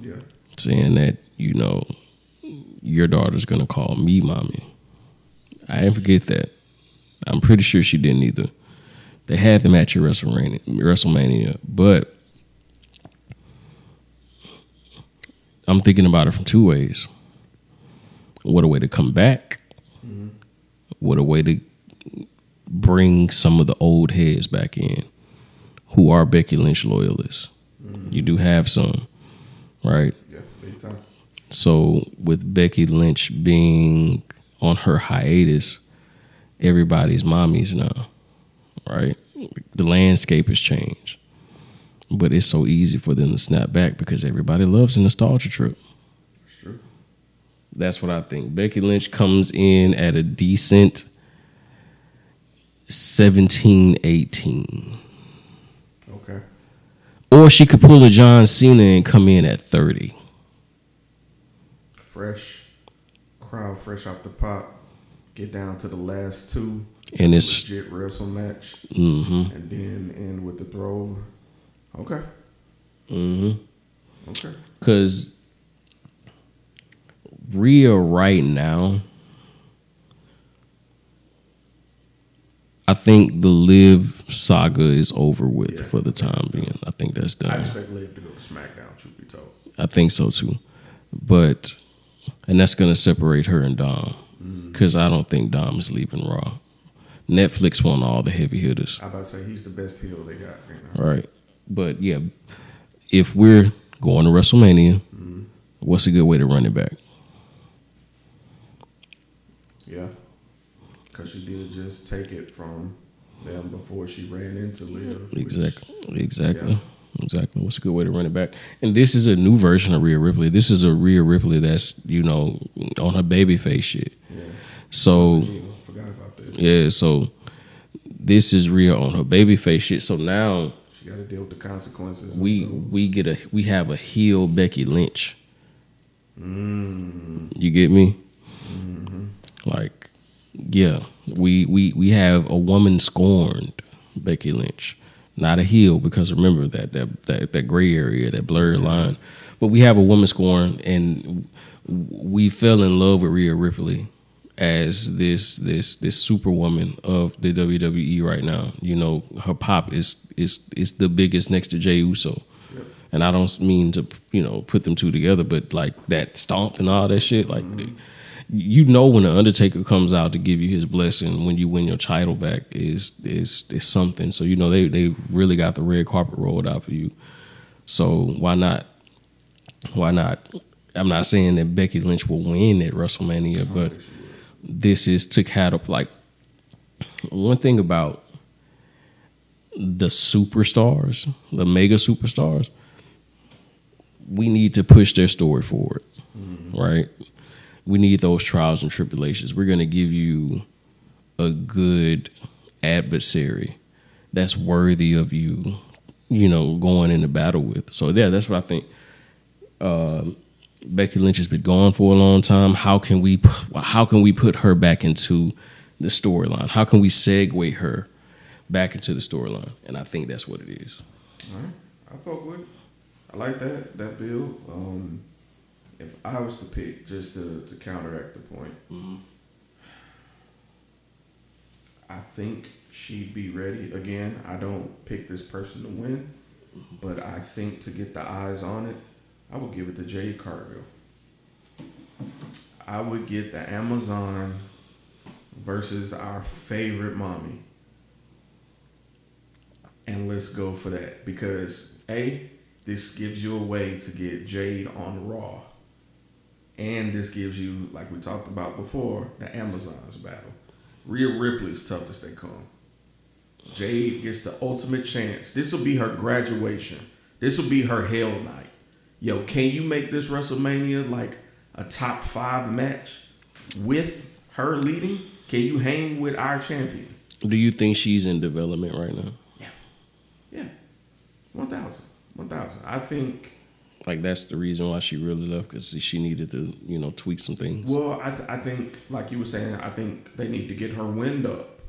Yeah. Saying that, your daughter's going to call me mommy. I didn't forget that. I'm pretty sure she didn't either. They had the match at WrestleMania, but I'm thinking about it from two ways. What a way to come back. What a way to bring some of the old heads back in who are Becky Lynch loyalists. You do have some, right? Yeah, big time. So with Becky Lynch being on her hiatus, everybody's mommies now, right? The landscape has changed. But it's so easy for them to snap back because everybody loves a nostalgia trip. That's true. That's what I think. Becky Lynch comes in at a decent 17-18. Okay. Or she could pull a John Cena and come in at 30. Fresh crowd, fresh off the pop. Get down to the last two. And it's legit wrestle match. Mm-hmm. And then end with the throw. Okay. Mm-hmm. Okay. Because Rhea right now, I think the Liv saga is over with for the time being. I think that's done. I expect Liv to go to SmackDown, truth be told. I think so too. And that's going to separate her and Dom. Because I don't think Dom is leaving Raw. Netflix want all the heavy hitters. I about to say he's the best heel they got right now. Right. But yeah, if we're going to WrestleMania, what's a good way to run it back? Yeah. Because she did just take it from them before she ran into Liv. Exactly. What's a good way to run it back? And this is a new version of Rhea Ripley. This is a Rhea Ripley that's, on her babyface shit. Yeah. So, forgot about that. Yeah, so this is Rhea on her babyface shit. So now she got to deal with the consequences. We have a heel Becky Lynch. You get me? Mm-hmm. Like, yeah, we have a woman scorned Becky Lynch, not a heel, because remember that gray area, that blurred line. But we have a woman scorned, and we fell in love with Rhea Ripley as this superwoman of the WWE right now. Her pop is the biggest next to Jey Uso. Yep. And I don't mean to, put them two together, but like that stomp and all that shit, like when the Undertaker comes out to give you his blessing when you win your title back is something. So they really got the red carpet rolled out for you. So why not? I'm not saying that Becky Lynch will win at WrestleMania, but this is to kind of like one thing about the superstars, the mega superstars. We need to push their story forward, right? We need those trials and tribulations. We're going to give you a good adversary that's worthy of you, going into battle with. So yeah, that's what I think. Becky Lynch has been gone for a long time. How can we put her back into the storyline? How can we segue her back into the storyline? And I think that's what it is. All right, I fuck with it. I like that build. If I was to pick, just to counteract the point, I think she'd be ready. Again, I don't pick this person to win, but I think to get the eyes on it, I would give it to Jade Cargill. I would get the Amazon versus our favorite mommy. And let's go for that. Because, A, this gives you a way to get Jade on Raw. And this gives you, like we talked about before, the Amazons battle. Rhea Ripley's tough as they come. Jade gets the ultimate chance. This will be her graduation. This will be her Hell Night. Yo, can you make this WrestleMania like a top 5 match with her leading? Can you hang with our champion? Do you think she's in development right now? Yeah. 1,000. I think... Like, that's the reason why she really left, because she needed to, tweak some things. Well, I think, like you were saying, I think they need to get her wind up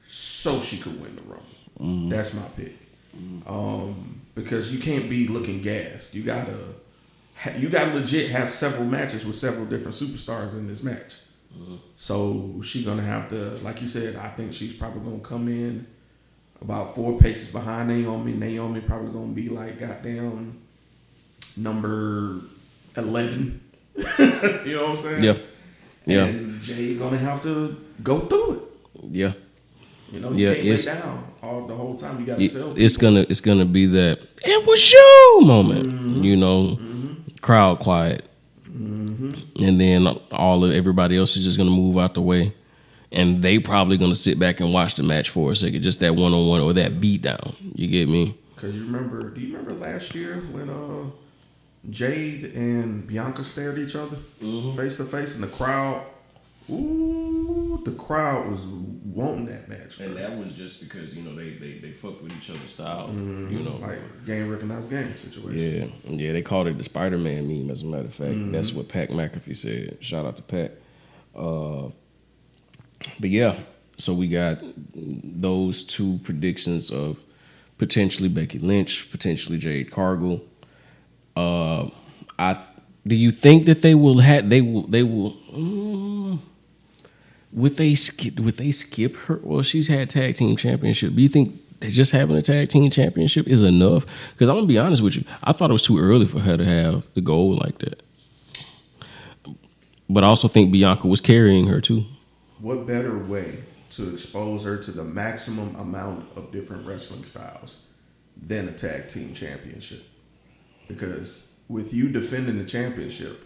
so she could win the Rumble. Mm-hmm. That's my pick. Because you can't be looking gassed. You gotta legit have several matches with several different superstars in this match. So she's gonna have to, like you said, I think she's probably gonna come in about 4 paces behind Naomi. Naomi probably gonna be like goddamn number 11. You know what I'm saying? Yeah. And Jay gonna have to go through it. Yeah. You can't lay down the whole time. You gotta sell. It's gonna be that it was you moment. Crowd quiet, and then everybody else is just gonna move out the way, and they probably gonna sit back and watch the match for a second, just that 1-on-1 or that beat down. You get me? Because do you remember last year when Jade and Bianca stared at each other face to face, and the crowd was wanting that match. And that was just because, they fucked with each other's style. Like game recognized game situation. Yeah, they called it the Spider-Man meme, as a matter of fact. That's what Pat McAfee said. Shout out to Pat. But yeah, so we got those two predictions of potentially Becky Lynch, potentially Jade Cargill. Do you think that would they skip her? Well, she's had tag team championship. Do you think just having a tag team championship is enough? Because I'm gonna be honest with you, I thought it was too early for her to have the gold like that. But I also think Bianca was carrying her too. What better way to expose her to the maximum amount of different wrestling styles than a tag team championship? Because with you defending the championship,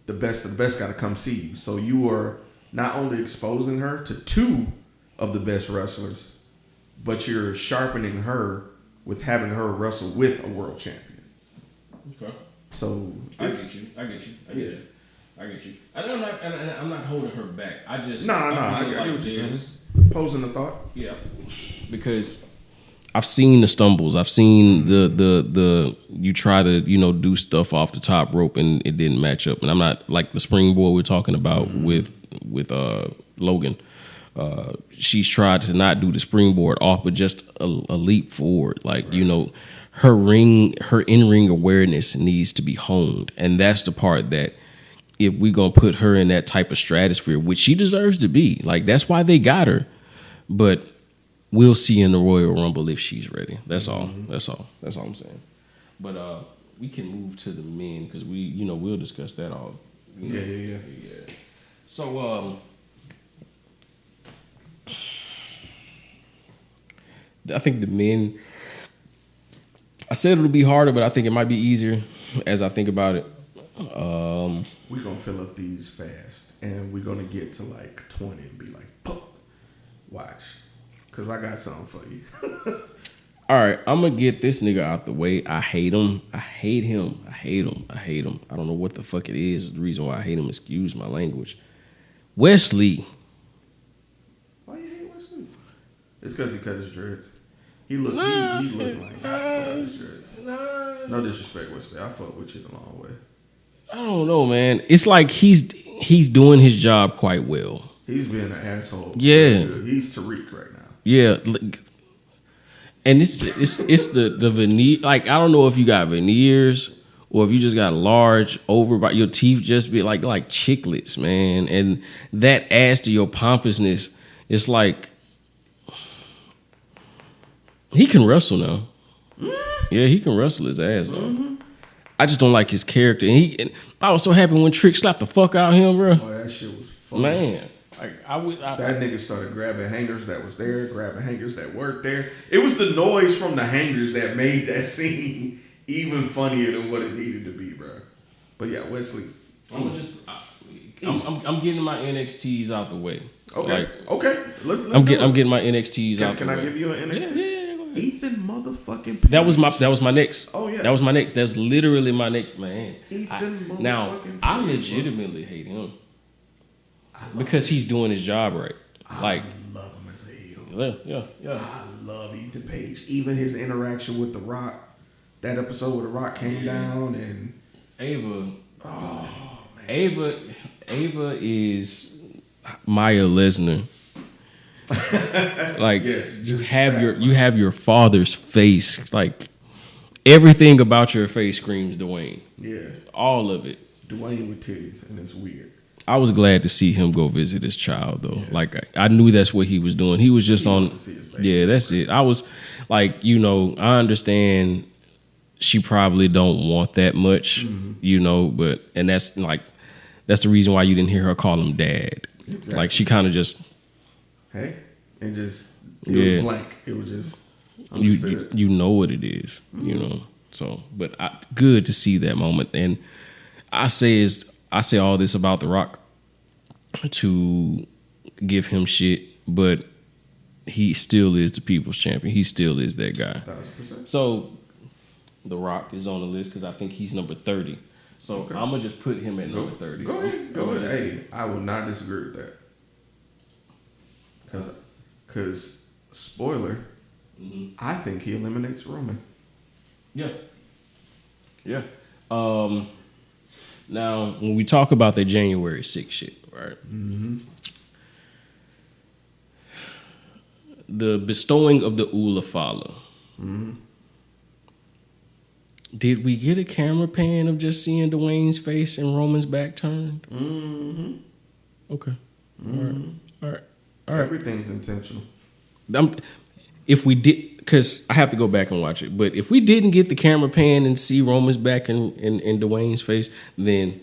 the best of the best got to come see you. So you are not only exposing her to 2 of the best wrestlers, but you're sharpening her with having her wrestle with a world champion. Okay. So I get you. I get you. I'm not holding her back. I just I get what you're saying. Posing a thought. Yeah. Because I've seen the stumbles. I've seen the you try to, do stuff off the top rope and it didn't match up. And I'm not like the springboard we're talking about with Logan. She's tried to not do the springboard off, but just a leap forward. Like, her in-ring awareness needs to be honed. And that's the part that if we're going to put her in that type of stratosphere, which she deserves to be, like, that's why they got her. But we'll see in the Royal Rumble if she's ready. That's all. That's all I'm saying. But we can move to the men because we'll discuss that all. Yeah. So I think the men. I said it'll be harder, but I think it might be easier as I think about it. We're gonna fill up these fast, and we're gonna get to like 20 and be like, "Fuck, watch," because I got something for you. All right, I'm gonna get this nigga out the way. I hate him. I don't know what the fuck it is. The reason why I hate him, excuse my language. Wesley. Why you hate Wesley? It's because he cut his dreads. He looked like he cut his dreads. No disrespect, Wesley. I fuck with you the long way. I don't know, man. It's like he's doing his job quite well. He's being an asshole. Yeah, he's Tariq right now. Yeah, and it's the veneer. Like, I don't know if you got veneers or if you just got large over, but your teeth just be like chiclets, man. And that adds to your pompousness. It's like he can wrestle now. Yeah, he can wrestle his ass off. I just don't like his character. And I was so happy when Trick slapped the fuck out of him, bro. Oh, that shit was fun. Man. That nigga started grabbing hangers that was there, grabbing hangers that weren't there. It was the noise from the hangers that made that scene even funnier than what it needed to be, bro. But yeah, Wesley. I'm getting my NXTs out the way. Okay. Okay. Let's I'm getting my NXTs out the way. Can I give you an NXT? Yeah. Ethan motherfucking Page. That was my next. Oh yeah. That was my next. That's literally my next, man. Now I legitimately hate him. Because he's doing his job right. I love him as a heel. Yeah. I love Ethan Page. Even his interaction with The Rock. That episode where The Rock came down and Ava. Oh man. Ava is Maya Lesnar. Like, yes, you have your father's face. Like, everything about your face screams Dwayne. Yeah. All of it. Dwayne with titties, and it's weird. I was glad to see him go visit his child, though. Yeah. Like, I knew that's what he was doing. He was just yeah, that's it. I was like, I understand she probably don't want that much, but, and that's the reason why you didn't hear her call him dad. Exactly. Like, she kind of just, hey, it was blank. It was just understood. You know what it is, So, but good to see that moment. And I say all this about The Rock to give him shit, but he still is the people's champion. He still is that guy. 1,000%. So The Rock is on the list because I think he's number 30. So okay. I'm gonna just put him at number 30. Go ahead. Hey, I will not disagree with that. Because spoiler, I think he eliminates Roman. Yeah. Now, when we talk about the January 6th shit, right? The bestowing of the Ulafala. Did we get a camera pan of just seeing Dwayne's face and Roman's back turned? Okay. All right. Everything's intentional. If we did, because I have to go back and watch it, but if we didn't get the camera pan and see Roman's back and Dwayne's face, then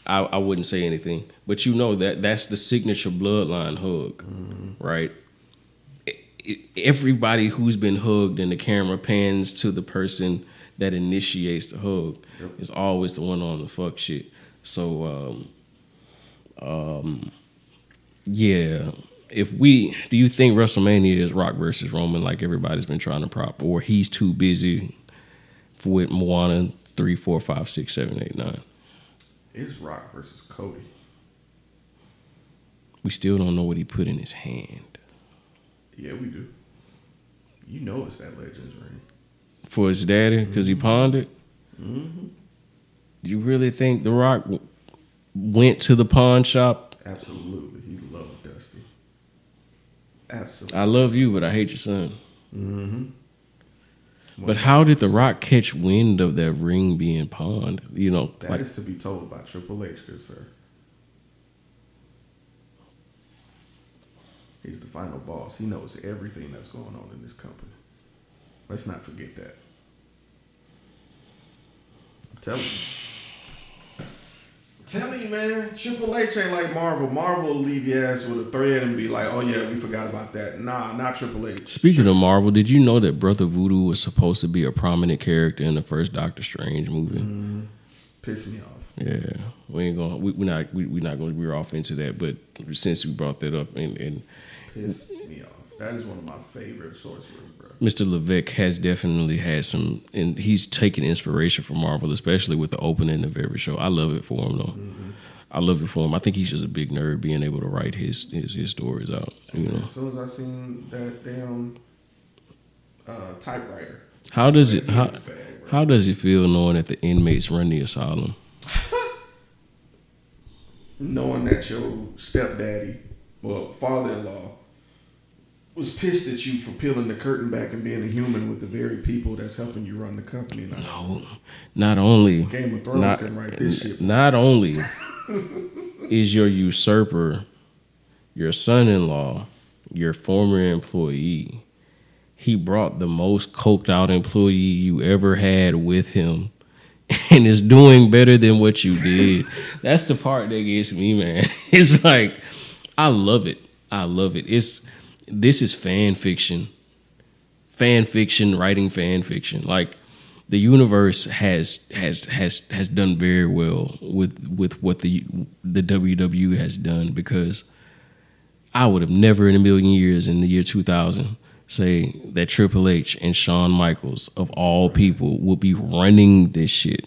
I wouldn't say anything. But that's the signature bloodline hug, right? Everybody who's been hugged and the camera pans to the person that initiates the hug is always the one on the fuck shit. So, yeah, do you think WrestleMania is Rock versus Roman like everybody's been trying to prop, or he's too busy with Moana 3, 4, 5, 6, 7, 8, 9? It's Rock versus Cody. We still don't know what he put in his hand. Yeah, we do. You know it's that Legends ring. For his daddy, because he pawned it? Mm-hmm. Do you really think The Rock went to the pawn shop? Absolutely. He loved Dusty. Absolutely. I love you, but I hate your son. Mm-hmm. But how did The Rock catch wind of that ring being pawned? You know, that is to be told by Triple H, good sir. He's the final boss. He knows everything that's going on in this company. Let's not forget that. I'm telling you. Tell you, man, Triple H ain't like Marvel. Marvel will leave your ass with a thread and be like, oh yeah, we forgot about that. Nah, not Triple H. Speaking of Marvel, did you know that Brother Voodoo was supposed to be a prominent character in the first Doctor Strange movie? Piss me off. Yeah, we're not going to veer off into that, but since we brought that up, and Piss me off. That is one of my favorite sorcerers, bro. Mr. Levesque has definitely had some, and he's taken inspiration from Marvel, especially with the opening of every show. I love it for him, though. Mm-hmm. I love it for him. I think he's just a big nerd, being able to write his stories out. You know. As soon as I seen that damn typewriter, how does it feel knowing that the inmates run the asylum? Knowing that your stepdaddy, well, father-in-law, was pissed at you for peeling the curtain back and being a human with the very people that's helping you run the company now. No, not only Game of Thrones can write this shit. Not only is your usurper your son-in-law, your former employee, he brought the most coked out employee you ever had with him and is doing better than what you did. That's the part that gets me, man. It's like, I love it. This is fan fiction. Fan fiction, writing fan fiction. Like, the universe has done very well with what the WWE has done, because I would have never in a million years in the year 2000 say that Triple H and Shawn Michaels, of all people, would be running this shit.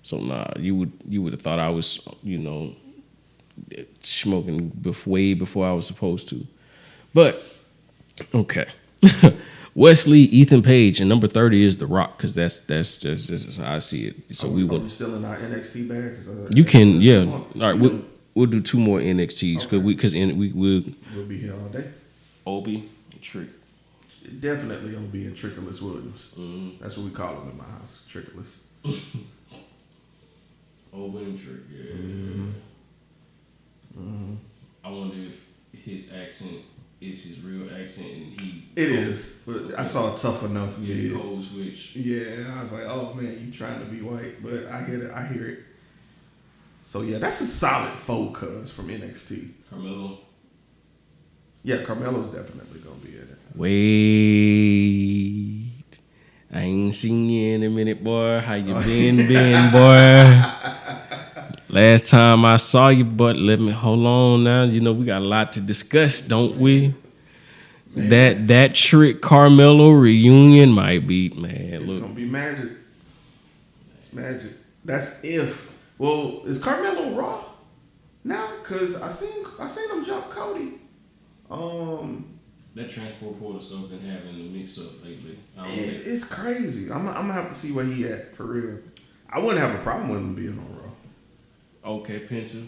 So nah, you would have thought I was, smoking way before I was supposed to. But okay. Wesley, Ethan Page, and number 30 is The Rock, because that's just how I see it. So we will. Still in our NXT bag? You can, yeah. All right, we'll do 2 more NXTs because we'll be here all day. Obi, Trick. Definitely Obi and Trickless Williams. Mm-hmm. That's what we call him in my house, Trickless. Obi and Trick, yeah. Mm-hmm. Mm-hmm. I wonder if his accent is his real accent, and It is, but I saw Tough Enough. Yeah, code switch. Yeah, I was like, oh man, you trying to be white, but I hear it. So yeah, that's a solid focus from NXT. Carmelo. Yeah, Carmelo's definitely gonna be in it. Wait, I ain't seen you in a minute, boy. How you been, boy? Last time I saw you, but hold on now. We got a lot to discuss, don't we? Man. That Trick Carmelo reunion might be, man. It's gonna be magic. It's magic. That's if. Well, is Carmelo Raw now? Cause I seen him jump Cody. That transport portal stuff been having a mix up lately. It's crazy. I'm gonna have to see where he at for real. I wouldn't have a problem with him being on Raw. Okay, Penta.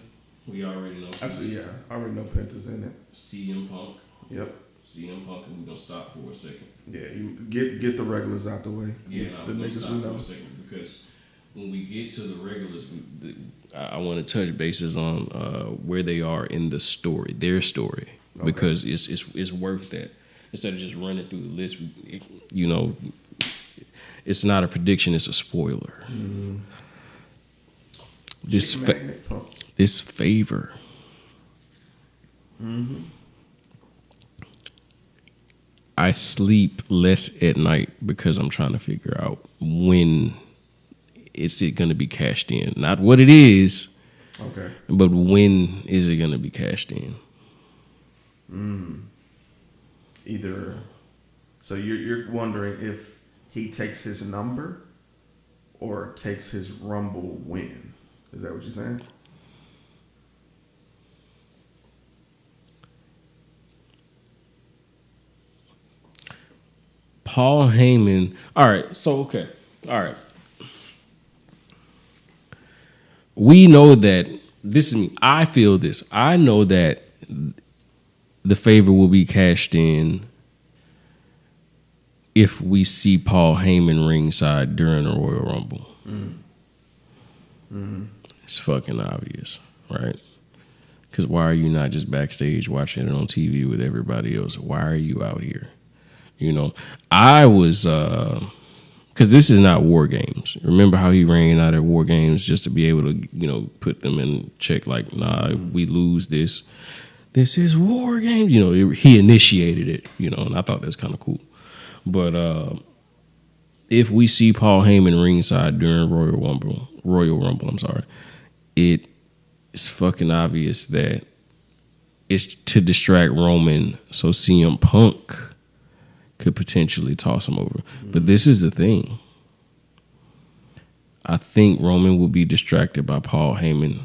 We already know. Absolutely, yeah. I already know Penta's in it. CM Punk. Yep. CM Punk, and we're gonna stop for a second. Yeah, you get the regulars out the way. Yeah, the niggas we know. For a second, because when we get to the regulars, I want to touch bases on where they are in the story, their story, because it's worth that. Instead of just running through the list, it's not a prediction; it's a spoiler. Mm-hmm. This favor. Mm-hmm. I sleep less at night because I'm trying to figure out when is it going to be cashed in. Not what it is, okay, but when is it going to be cashed in. Either. So you're wondering if he takes his number or takes his Rumble win. Is that what you're saying? Paul Heyman. All right. So, okay. All right. We know that this is me. I feel this. I know that the favor will be cashed in if we see Paul Heyman ringside during the Royal Rumble. It's fucking obvious, right? Because why are you not just backstage watching it on TV with everybody else? Why are you out here? You know, I was, because this is not War Games. Remember how he ran out at War Games just to be able to, you know, put them in check like, nah, we lose this. This is War Games. You know, he initiated it, you know, and I thought that was kind of cool. But if we see Paul Heyman ringside during Royal Rumble, it's fucking obvious that it's to distract Roman so CM Punk could potentially toss him over. But this is the thing. I think Roman will be distracted by Paul Heyman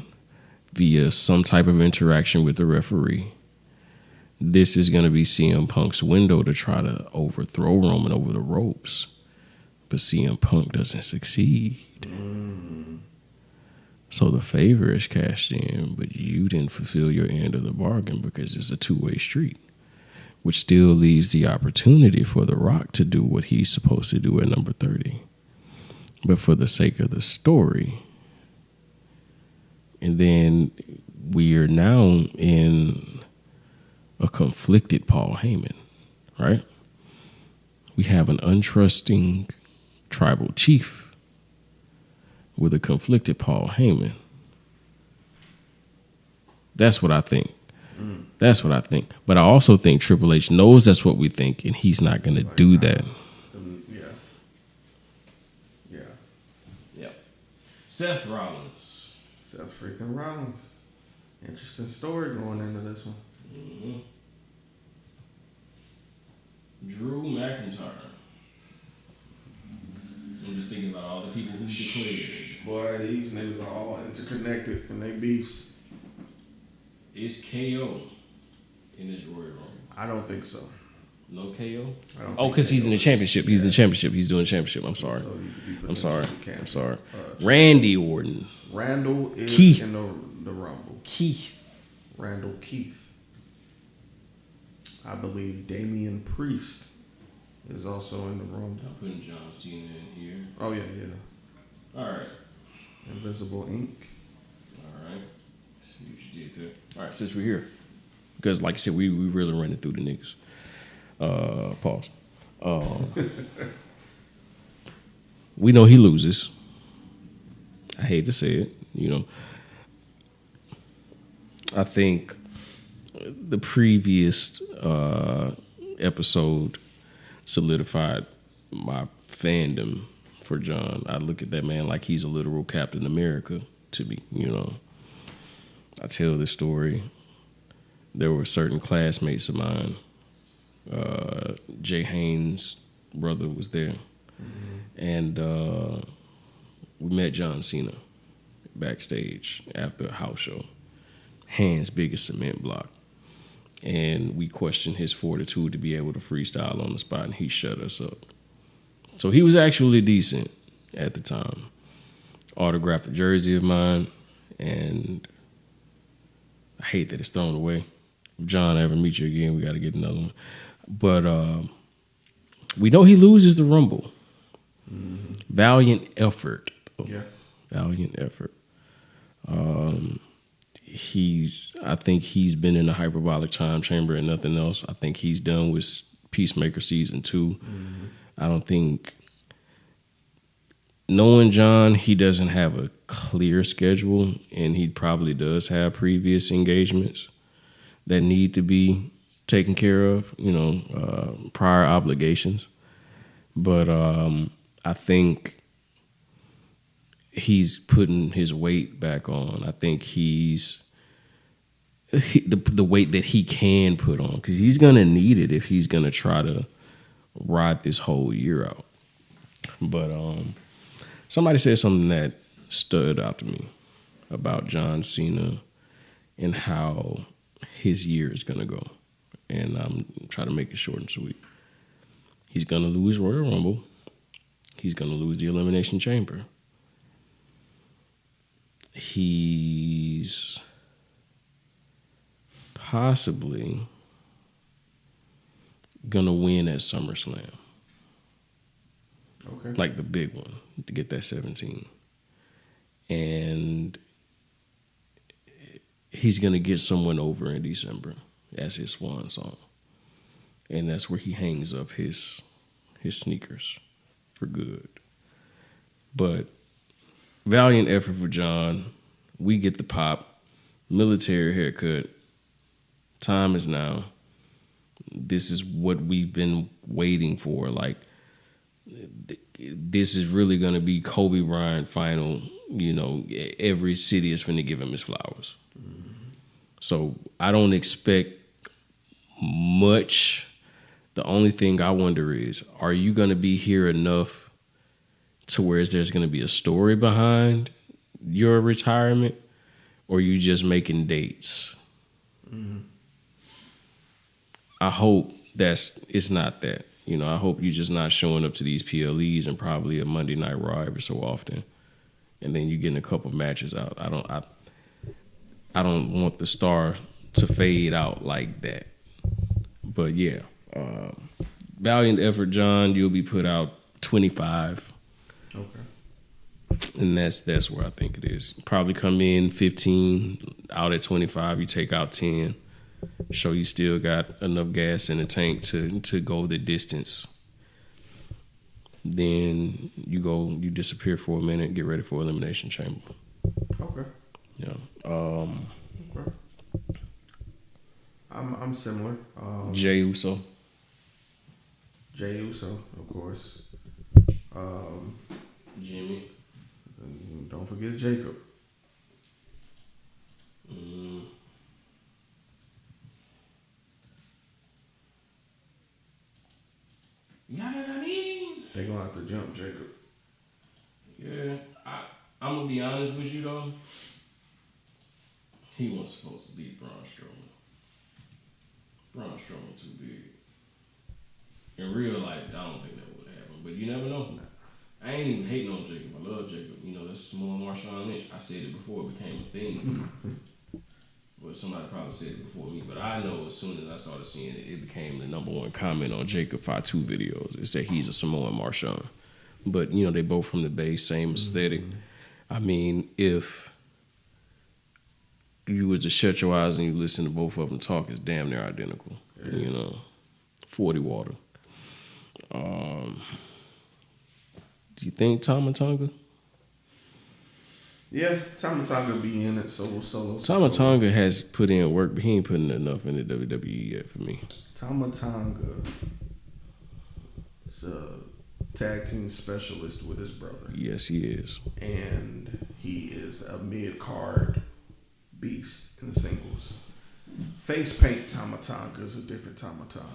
via some type of interaction with the referee. This is going to be CM Punk's window to try to overthrow Roman over the ropes. But CM Punk doesn't succeed. So the favor is cashed in, but you didn't fulfill your end of the bargain because it's a two-way street, which still leaves the opportunity for The Rock to do what he's supposed to do at number 30. But for the sake of the story, and then we are now in a conflicted Paul Heyman, right? We have an untrusting tribal chief with a conflicted Paul Heyman. That's what I think. That's what I think. But I also think Triple H knows that's what we think, and he's not going to do that. Yeah. Seth Rollins. Seth freaking Rollins. Interesting story going into this one. Drew McIntyre. I'm just thinking about all the people who declared. Boy, these niggas are all interconnected and they beefs. Is KO in his Royal Rumble? I don't think so. No KO? Oh, because he's in the championship. He's in the championship. He's doing championship. I'm sorry. I'm sorry. Randy Orton. Randall is Keith. in the Rumble. Keith. Randall Keith. I believe Damian Priest is also in the Rumble. I'm putting John Cena in here. Oh, yeah. All right. Invisible Ink. All right. See what you did there. All right, since we're here. Because, like I said, we really running through the niggas. Pause. We know he loses. I hate to say it, you know. I think the previous episode solidified my fandom for John. I look at that man like he's a literal Captain America to me, you know. I tell this story. There were certain classmates of mine. Jay Haynes' brother was there. And we met John Cena backstage after a house show. Hands big as cement block. And we questioned his fortitude to be able to freestyle on the spot, and he shut us up. So he was actually decent at the time. Autographed a jersey of mine, and I hate that it's thrown away. If John ever meets you again, we got to get another one. But we know he loses the Rumble. Valiant effort. Yeah. Valiant effort. I think he's been in a hyperbolic time chamber and nothing else. I think he's done with Peacemaker season 2. I don't think, knowing John, he doesn't have a clear schedule, and he probably does have previous engagements that need to be taken care of, you know, prior obligations. But I think he's putting his weight back on. I think he's the weight that he can put on, because he's gonna need it if he's gonna try to ride this whole year out. But somebody said something that stood out to me about John Cena and how his year is gonna go, and I'm trying to make it short and sweet. He's gonna lose Royal Rumble. He's gonna lose the Elimination Chamber. He's possibly gonna win at SummerSlam. Okay. Like the big one, to get that 17. And he's gonna get someone over in December as his swan song. And that's where he hangs up his sneakers for good. But valiant effort for John. We get the pop. Military haircut. Time is now. This is what we've been waiting for. Like, this is really going to be Kobe Bryant final. You know, every city is finna give him his flowers. Mm-hmm. So I don't expect much. The only thing I wonder is, are you going to be here enough to where there's going to be a story behind your retirement, or are you just making dates? Mm-hmm. I hope it's not that. You know, I hope you're just not showing up to these PLEs and probably a Monday Night Raw every so often, and then you getting a couple matches out. I don't want the star to fade out like that. But yeah, valiant effort, John. You'll be put out 25. Okay. And that's where I think it is. Probably come in 15, out at 25. You take out 10. Show you still got enough gas in the tank to go the distance. Then you disappear for a minute, get ready for Elimination Chamber. Okay. Yeah. Okay. I'm similar. Jey Uso. Jey Uso, of course. Jimmy. And don't forget Jacob. You know what I mean? They're going to have to jump Jacob. Yeah. I'm going to be honest with you, though. He wasn't supposed to beat Braun Strowman. Braun Strowman too big. In real life, I don't think that would happen. But you never know. Nah. I ain't even hating on Jacob. I love Jacob. You know, that's small Marshawn Lynch. I said it before it became a thing. But somebody probably said it before me. But I know as soon as I started seeing it, it became the number one comment on Jacob Fatu videos. Is that he's a Samoan Marshawn. But, you know, they both from the Bay, same aesthetic. I mean, if you were to shut your eyes and you listen to both of them talk, it's damn near identical. Yeah. You know, 40 water. Do you think Tama Tonga? Yeah, Tama Tonga be in it solo. Tama Tonga has put in work, but he ain't putting enough in the WWE yet for me. Tama Tonga is a tag team specialist with his brother. Yes, he is. And he is a mid-card beast in the singles. Face paint Tama Tonga is a different Tama Tonga.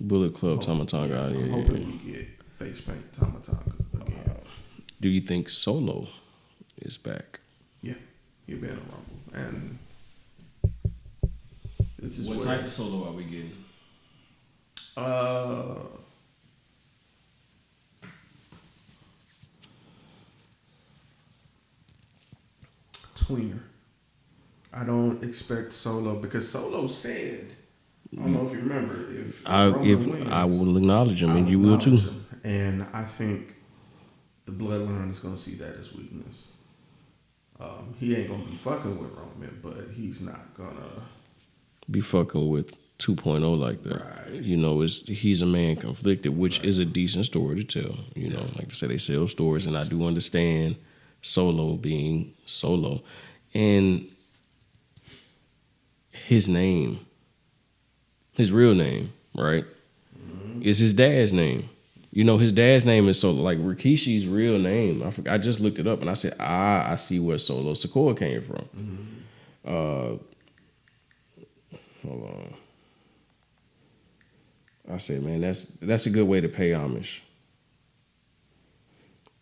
Bullet Club Tama Tonga. Yeah, I'm hoping we get face paint Tama Tonga again. Do you think Solo is back? Yeah, he'll be in a Rumble. And this is what type of Solo are we getting? Tweener. I don't expect Solo because Solo said, I don't know if you remember, if wins, I will acknowledge him, and you will too. And I think the bloodline is going to see that as weakness. He ain't going to be fucking with Roman, but he's not going to be fucking with 2.0 like that. Right. You know, he's a man conflicted, which is a decent story to tell. You know, like I said, they sell stories, and I do understand Solo being Solo. And his name, his real name, right, is his dad's name. You know, his dad's name is Solo. Like Rikishi's real name, I just looked it up, and I said, I see where Solo Sikoa came from. Hold on. I said, man, that's a good way to pay homage.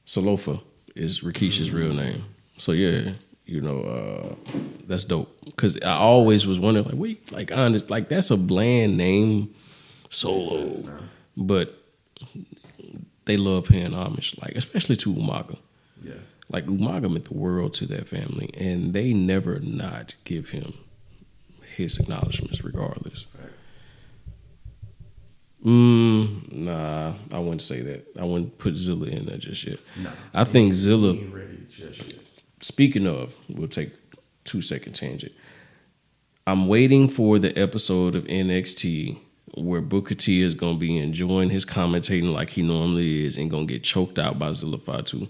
Salofa is Rikisha's real name. So yeah, that's dope. Cause I always was wondering, like, wait, like honest, like that's a bland name, Solo, but they love paying homage, like especially to Umaga. Yeah, like Umaga meant the world to that family, and they never not give him his acknowledgments, regardless. Nah, I wouldn't say that. I wouldn't put Zilla in there just yet. No, I think Zilla. Ain't ready just yet. Speaking of, we'll take 2-second tangent. I'm waiting for the episode of NXT where Booker T is gonna be enjoying his commentating like he normally is and gonna get choked out by Zilla Fatu.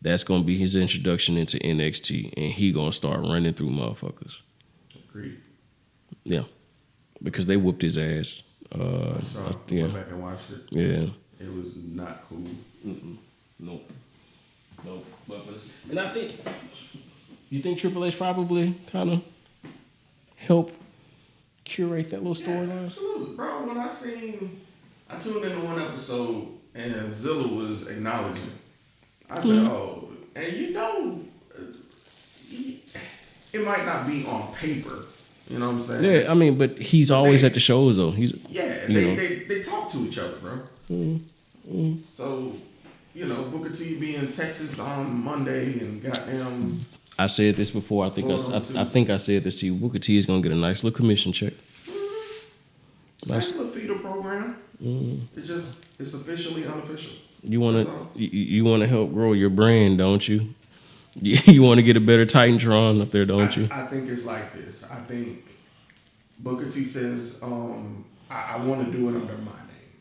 That's gonna be his introduction into NXT, and he gonna start running through motherfuckers. Agreed. Yeah, because they whooped his ass. I saw it. Yeah. Went back and watched it. Yeah. It was not cool. Nope. And I think, you think Triple H probably kind of helped curate that little storyline? Absolutely, bro. When I tuned into one episode and Zilla was acknowledging, I said, oh, and it might not be on paper. You know what I'm saying? Yeah, I mean, but he's always at the shows, though. They talk to each other, bro. So, Booker T be in Texas on Monday and goddamn. I said this before. I think I said this to you. Booker T is gonna get a nice little commission check. Nice little feeder program. It's officially unofficial. You wanna help grow your brand, don't you? You want to get a better Titantron up there, don't you? I think it's like this. I think Booker T says, I want to do it under my name.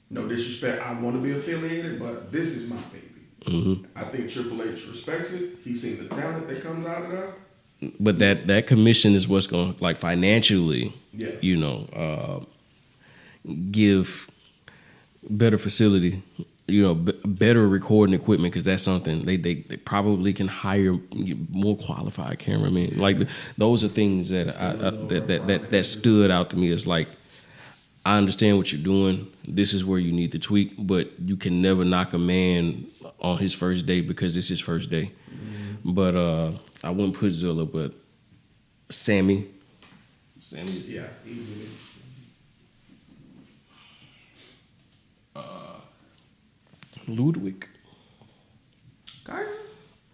No disrespect. I want to be affiliated, but this is my baby. Mm-hmm. I think Triple H respects it. He's seen the talent that comes out of that. But that commission is what's going to, like, financially, give better facility. Better recording equipment, because that's something they probably can hire more qualified cameramen. Like those are things that that stood out to me as like, I understand what you're doing. This is where you need to tweak, but you can never knock a man on his first day because it's his first day. Mm-hmm. But I wouldn't put Zilla, but Sammy's easily. Ludwig. Kaiser?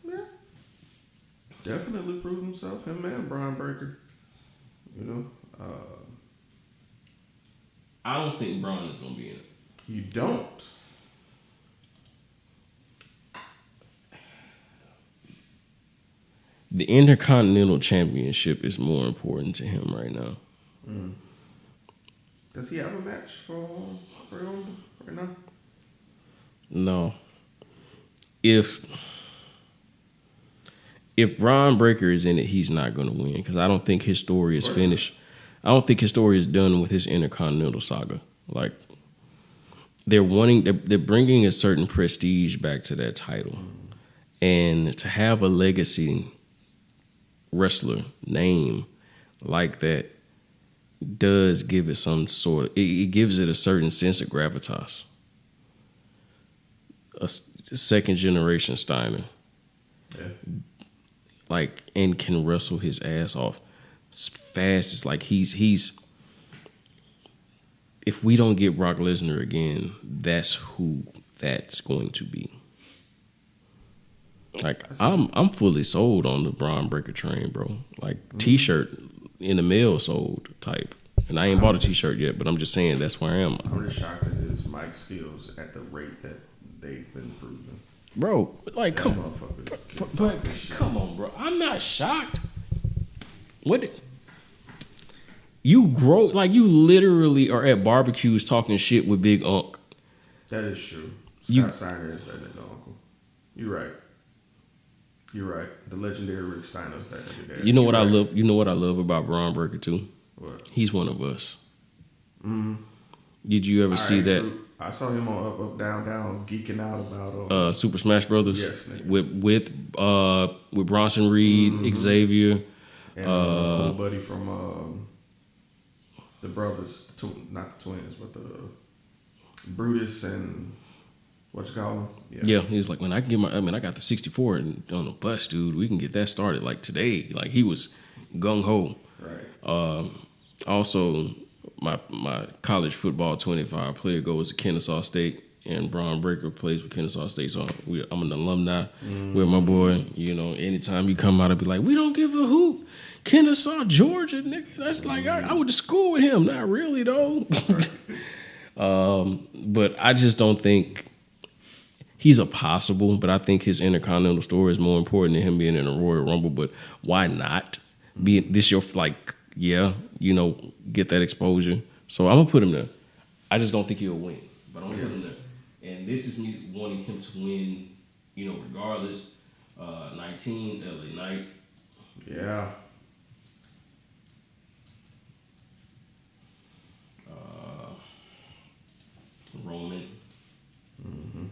Yeah. Definitely proved himself. Him and Brian Breaker. I don't think Braun is going to be in it. You don't? The Intercontinental Championship is more important to him right now. Mm. Does he have a match for him right now? No. If Braun Breaker is in it, he's not going to win, because I don't think his story is finished. I don't think his story is done with his Intercontinental saga. Like, they're bringing a certain prestige back to that title, and to have a legacy wrestler name like that does give it some sort of, it gives it a certain sense of gravitas. A second generation Steiner, like, and can wrestle his ass off as fast as, like, he's. If we don't get Brock Lesnar again, that's who that's going to be. Like, I'm fully sold on the Braun Breaker train, bro. Like, T-shirt in the mail sold type. And I ain't bought a T-shirt yet, but I'm just saying that's where I am. I'm just shocked at his mic skills at the rate that they've been proving. Bro, like, come on, bro. I'm not shocked. What? You grow, like, you literally are at barbecues talking shit with Big Unk. That is true. Scott Steiner is that nigga uncle. You're right. The legendary Rick Steiner's that nigga. You know what I love? You know what I love about Braun Breaker too? What? He's one of us. Did you ever see that? True. I saw him on Up Up Down Down geeking out about Super Smash Brothers. Yes, nigga. with Bronson Reed, Xavier, and old buddy from the brothers, not the twins, but the Brutus and what you call them? Yeah, he was like, man, I got the 64 on the bus, dude. We can get that started like today. Like he was gung ho. Right. Also, my college football 25 player goes to Kennesaw State, and Braun Breaker plays with Kennesaw State. So I'm an alumni with my boy. You know, anytime you come out, I'll be like, we don't give a hoot. Kennesaw, Georgia, nigga. That's like I went to school with him. Not really though. But I just don't think he's a possible. But I think his Intercontinental story is more important than him being in a Royal Rumble. But why not be this your get that exposure? So I'm gonna put him there. I just don't think he'll win, but I'm gonna put him there. And this is me wanting him to win, regardless. 19 LA Knight. Yeah. Roman. And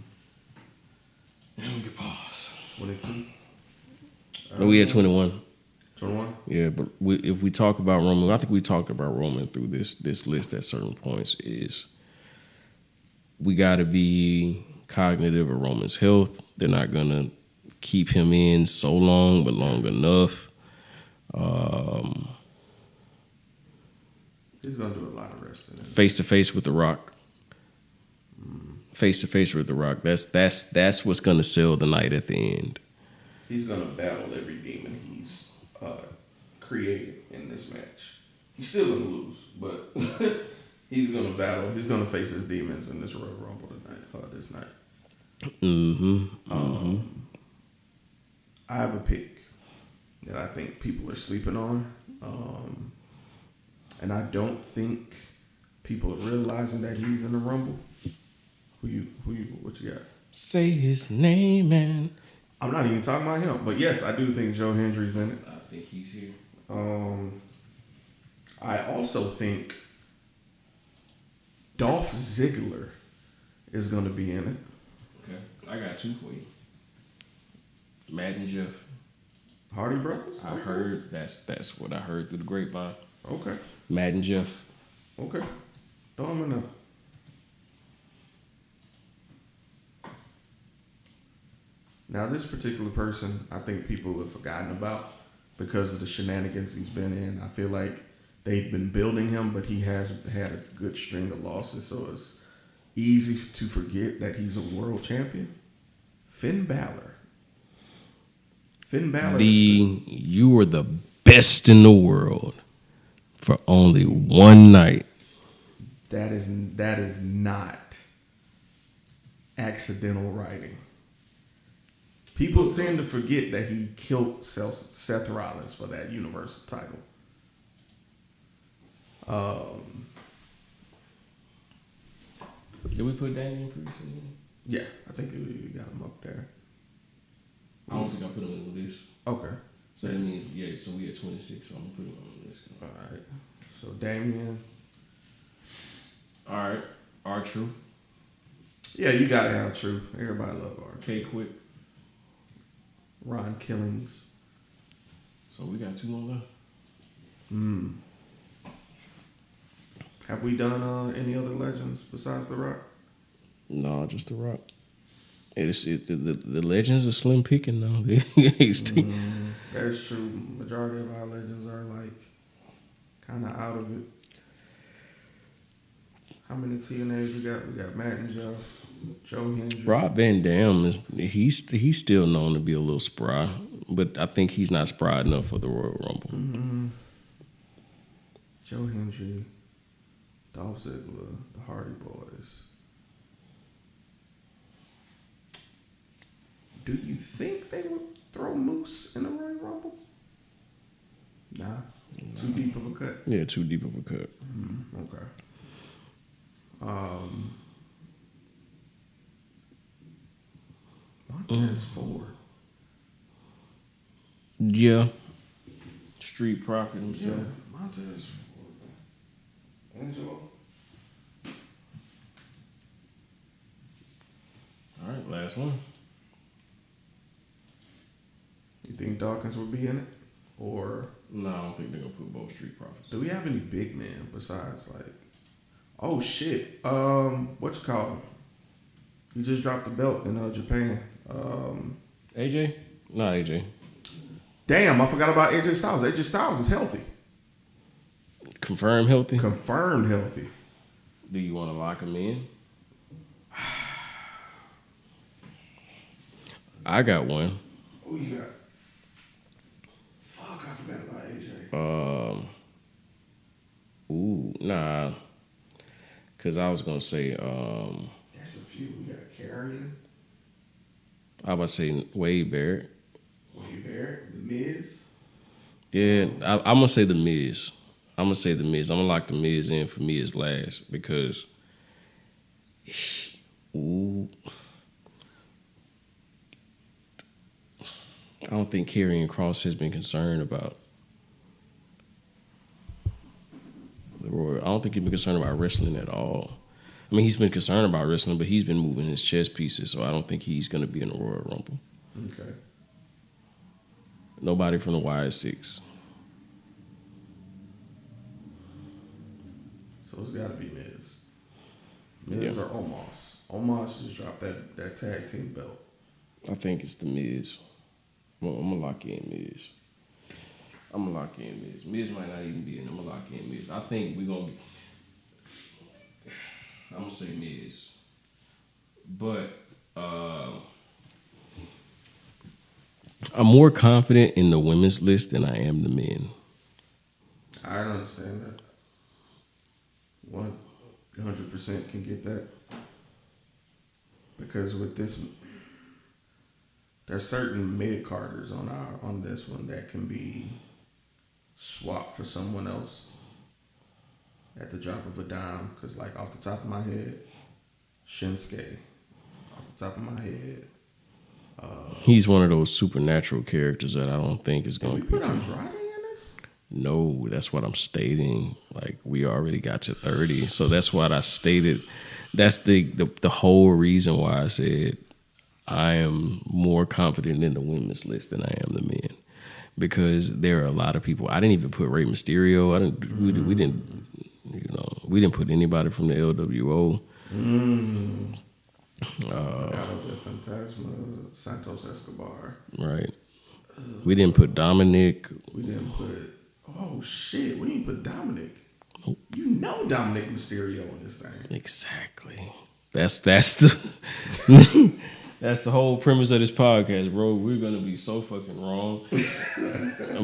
we can pause. 22. No, we had 21. 21? Yeah, but if we talk about Roman, I think we talked about Roman through this list at certain points, is we got to be cognitive of Roman's health. They're not going to keep him in so long, but long enough. He's going to do a lot of wrestling. Face-to-face with The Rock. Face-to-face with The Rock. That's what's going to sell the night at the end. He's going to battle every demon he's created in this match. He's still going to lose, but he's going to battle. He's going to face his demons in this Royal Rumble this night. I have a pick that I think people are sleeping on, and I don't think people are realizing that he's in the Rumble. What you got? Say his name, man. I'm not even talking about him, but yes, I do think Joe Hendry's in it. I think he's here. I also think Dolph Ziggler is going to be in it. Okay, I got two for you. Matt and Jeff. Hardy Brothers? I heard that's what I heard through the grapevine. Okay. Matt and Jeff. Okay. Throw him in there. Now, this particular person, I think people have forgotten about because of the shenanigans he's been in. I feel like they've been building him, but he has had a good string of losses, so it's easy to forget that he's a world champion. Finn Balor. You were the best in the world for only one night. That is not accidental writing. People tend to forget that he killed Seth Rollins for that Universal title. Did we put Damian Priest in? Yeah, I think we got him up there. I don't think I put him on the list. Okay. So that means, so we at 26, so I'm going to put him on the list. All right. So Damian. All right. R-Truth. Yeah, you got to have Truth. Everybody love R-Truth. K-Quick. Ron Killings. So we got two more left. Have we done any other legends besides The Rock? No, just The Rock. The legends are slim picking now. That's true. Majority of our legends are kind of out of it. How many TNAs we got? We got Matt and Jeff, Joe Hendry. Rob Van Dam he's still known to be a little spry, but I think he's not spry enough for the Royal Rumble. Joe Hendry, Dolph Ziggler, the Hardy Boys. Do you think they would throw Moose in the Royal Rumble? Nah. Too deep of a cut? Yeah, too deep of a cut. Okay. Montez Ford. Yeah. Street Profit himself. Yeah, Montez Ford. Angelo. All right, last one. You think Dawkins would be in it? Or No, I don't think they're gonna put both Street Profits. do we have any big men besides like? Oh shit! What you call him? He just dropped the belt in Japan. AJ? Not AJ. Damn, I forgot about AJ Styles. AJ Styles is healthy. Confirmed healthy. Confirmed healthy. Do you want to lock him in? I got one. Who you got? Fuck, I forgot about AJ. Nah. Cause I was gonna say, That's a few. We got Carrion, I was about to say Wade Barrett. Wade Barrett, The Miz. Yeah, I'm gonna say the Miz. I'm gonna lock the Miz in for Miz last because, I don't think Karrion Kross has been concerned about the Royal. I don't think he's been concerned about wrestling at all. I mean, he's been concerned about wrestling, but he's been moving his chess pieces, so I don't think he's going to be in the Royal Rumble. Okay. Nobody from the YS6. So it's got to be Miz. Miz or Omos. Omos just dropped that tag team belt. I think it's the Miz. Well, I'm going to lock in Miz. Miz might not even be in. I'm going to lock in Miz. I think we're going to be... I'm going to say Miz. But I'm more confident in the women's list than I am the men. I don't understand that. 100% can get that. Because with this, there's certain mid-carders on this one that can be swapped for someone else at the drop of a dime. Because like off the top of my head, Shinsuke. Off the top of my head. He's one of those supernatural characters that I don't think is going to be. Put Andrade in this? No, that's what I'm stating. Like, we already got to 30. So that's what I stated. That's the whole reason why I said I am more confident in the women's list than I am the men. Because there are a lot of people. I didn't even put Rey Mysterio. We didn't put anybody from the LWO. Phantasma, Santos Escobar. Right. We didn't put Dominic. We didn't put. Oh shit! We didn't put Dominic. Nope. You know Dominic Mysterio in this thing. Exactly. That's the that's the whole premise of this podcast, bro. We're gonna be so fucking wrong.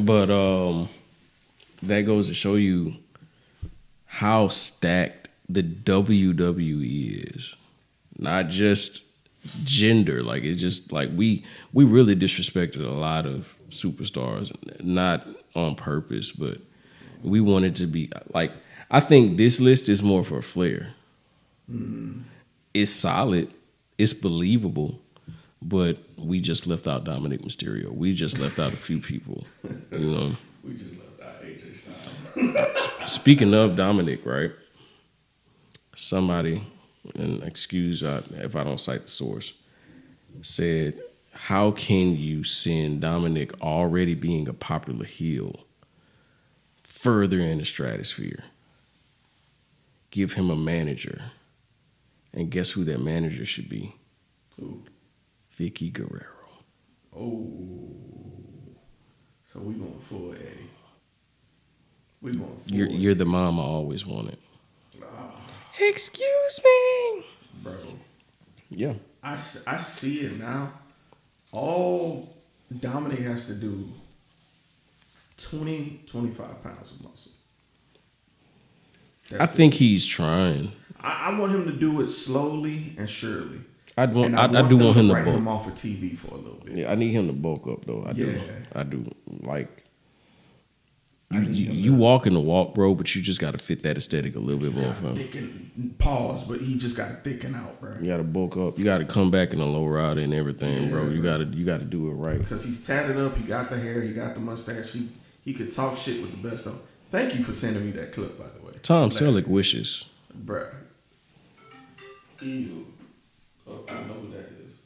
But that goes to show you how stacked the WWE is. Not just gender, like it's just like we really disrespected a lot of superstars, not on purpose, but we wanted to be like, I think this list is more for Flair. It's solid, it's believable, but we just left out Dominic Mysterio. We just left out a few people, you know. We just left out AJ Styles. Speaking of Dominic, right? Somebody, and excuse if I don't cite the source, said, how can you send Dominic, already being a popular heel, further in the stratosphere? Give him a manager. And guess who that manager should be? Who? Vicky Guerrero. Oh. So we going full Eddie. We going full You're the mom I always wanted. Excuse me. Bro. Yeah. I see it now. All Dominic has to do 20, 25 pounds of muscle. I think he's trying. I want him to do it slowly and surely. I do want him to write bulk him off of TV for a little bit. Yeah, I need him to bulk up though. I do. Like, you to walking the walk, bro, but you just got to fit that aesthetic a little bit more for him. Pause, but he just got to thicken out, bro. You got to bulk up. You got to come back in a low rider and everything, bro. You got to do it right. Because he's tatted up. He got the hair. He got the mustache. He could talk shit with the best of them. Thank you for sending me that clip, by the way. Tom Selleck wishes. Bruh. Ew. Oh, I know who that is.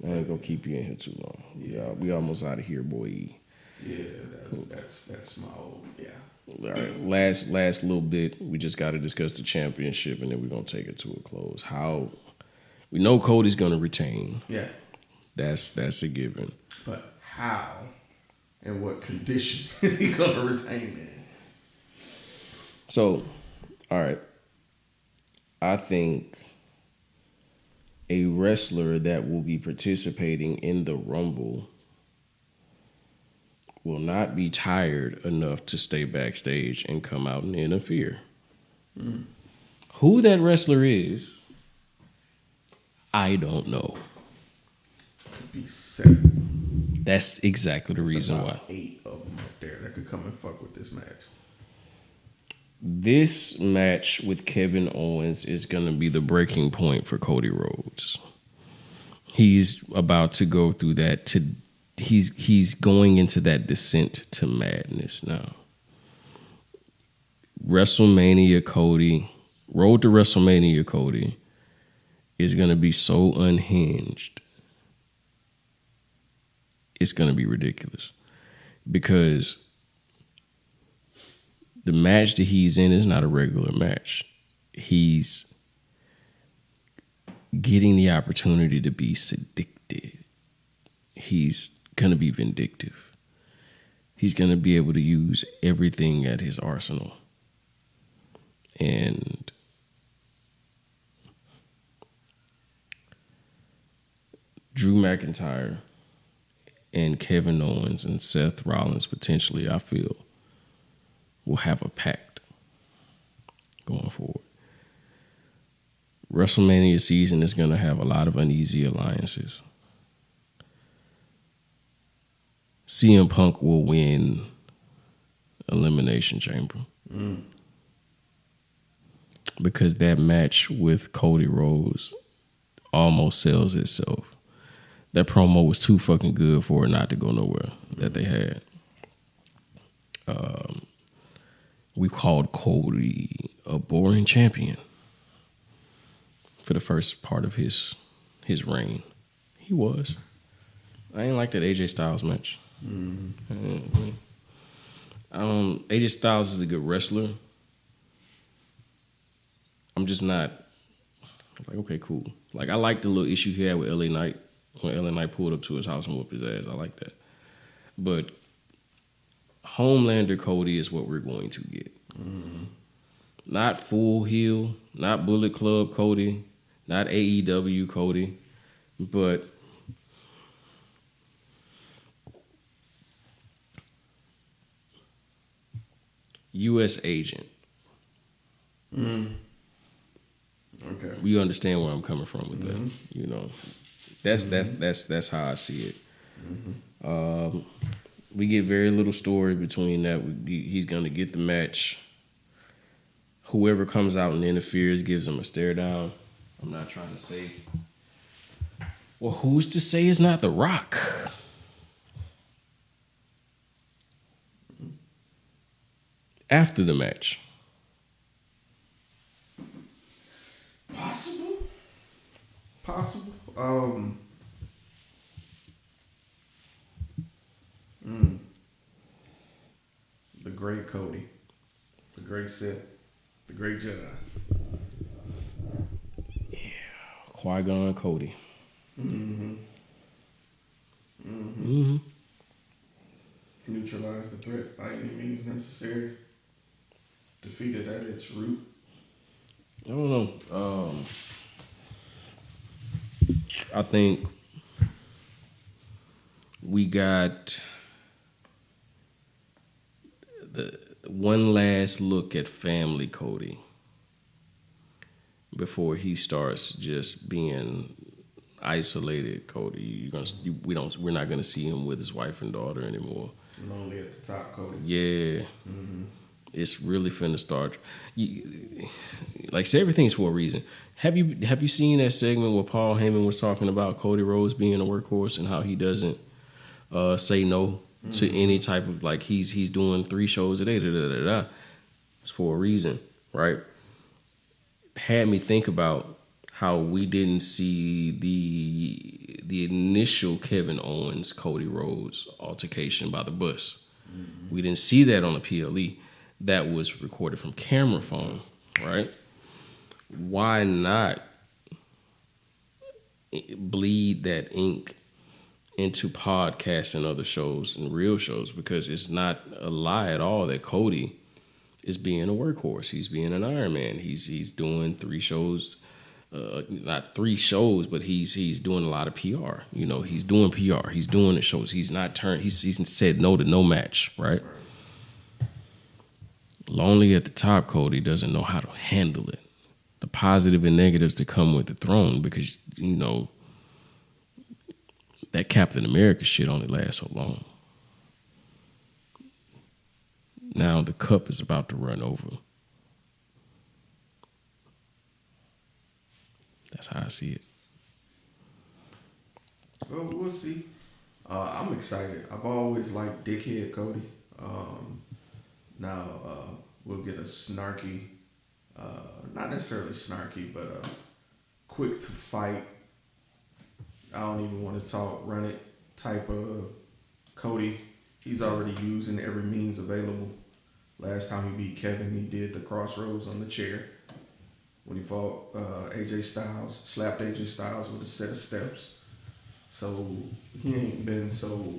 Hey, ain't gonna keep you in here too long. Yeah, we almost out of here, boy. Yeah, that's my old, yeah. All right, last little bit. We just got to discuss the championship, and then we're gonna take it to a close. How we know Cody's gonna retain. Yeah. That's a given. But how and what condition is he gonna retain in? So, all right. I think a wrestler that will be participating in the Rumble will not be tired enough to stay backstage and come out and interfere. Who that wrestler is, I don't know. Could be 7. That's exactly the reason about why. 8 of them up there that could come and fuck with this match. This match with Kevin Owens is going to be the breaking point for Cody Rhodes. He's about to go through that. He's going into that descent to madness now. WrestleMania Cody, Road to WrestleMania Cody, is going to be so unhinged. It's going to be ridiculous. Because the match that he's in is not a regular match. He's getting the opportunity to be seductive. He's going to be vindictive. He's going to be able to use everything at his arsenal. And Drew McIntyre and Kevin Owens and Seth Rollins potentially, I feel, will have a pact going forward. WrestleMania season is going to have a lot of uneasy alliances. CM Punk will win Elimination Chamber. Because that match with Cody Rhodes almost sells itself. That promo was too fucking good for it not to go nowhere that they had. We called Cody a boring champion for the first part of his reign. He was. I ain't like that AJ Styles match. AJ Styles is a good wrestler. I'm just not like, okay, cool. Like, I like the little issue he had with LA Knight when LA Knight pulled up to his house and whooped his ass. I like that. But Homelander Cody is what we're going to get. Not full heel, not Bullet Club Cody, not AEW Cody, but U.S. agent. Okay. You understand where I'm coming from with that, you know. That's how I see it. We get very little story between that. He's going to get the match. Whoever comes out and interferes gives him a stare down. I'm not trying to say. Well, who's to say it's not The Rock? After the match. Possible. The great Cody, the great Sith, the great Jedi. Yeah, Qui-Gon Cody. Neutralize the threat by any means necessary. Defeat it at its root. I don't know. I think we got the one last look at family Cody before he starts just being isolated Cody. We're not gonna see him with his wife and daughter anymore. Lonely at the top, Cody. Yeah. It's really finna start. Like, say everything's for a reason. Have you seen that segment where Paul Heyman was talking about Cody Rhodes being a workhorse and how he doesn't say no to any type of, like, he's doing 3 shows a day. It's for a reason, right? Had me think about how we didn't see the initial Kevin Owens Cody Rhodes altercation by the bus. Mm-hmm. We didn't see that on the PLE. That was recorded from camera phone, right? Why not bleed that ink into podcasts and other shows and real shows? Because it's not a lie at all that Cody is being a workhorse. He's being an Iron Man. He's doing 3 shows. Not 3 shows, but he's doing a lot of PR. You know, he's doing PR. He's doing the shows. He's not turned. He's said no to no match, right? Lonely at the top, Cody doesn't know how to handle it. The positive and negatives that come with the throne, because you know that Captain America shit only lasts so long. Now the cup is about to run over. That's how I see it. Well, we'll see. I'm excited. I've always liked Dickhead Cody. Now we'll get a snarky, not necessarily snarky, but quick to fight. I don't even want to talk, run it type of Cody. He's already using every means available. Last time he beat Kevin, he did the crossroads on the chair. When he fought AJ Styles, slapped AJ Styles with a set of steps. So he ain't been so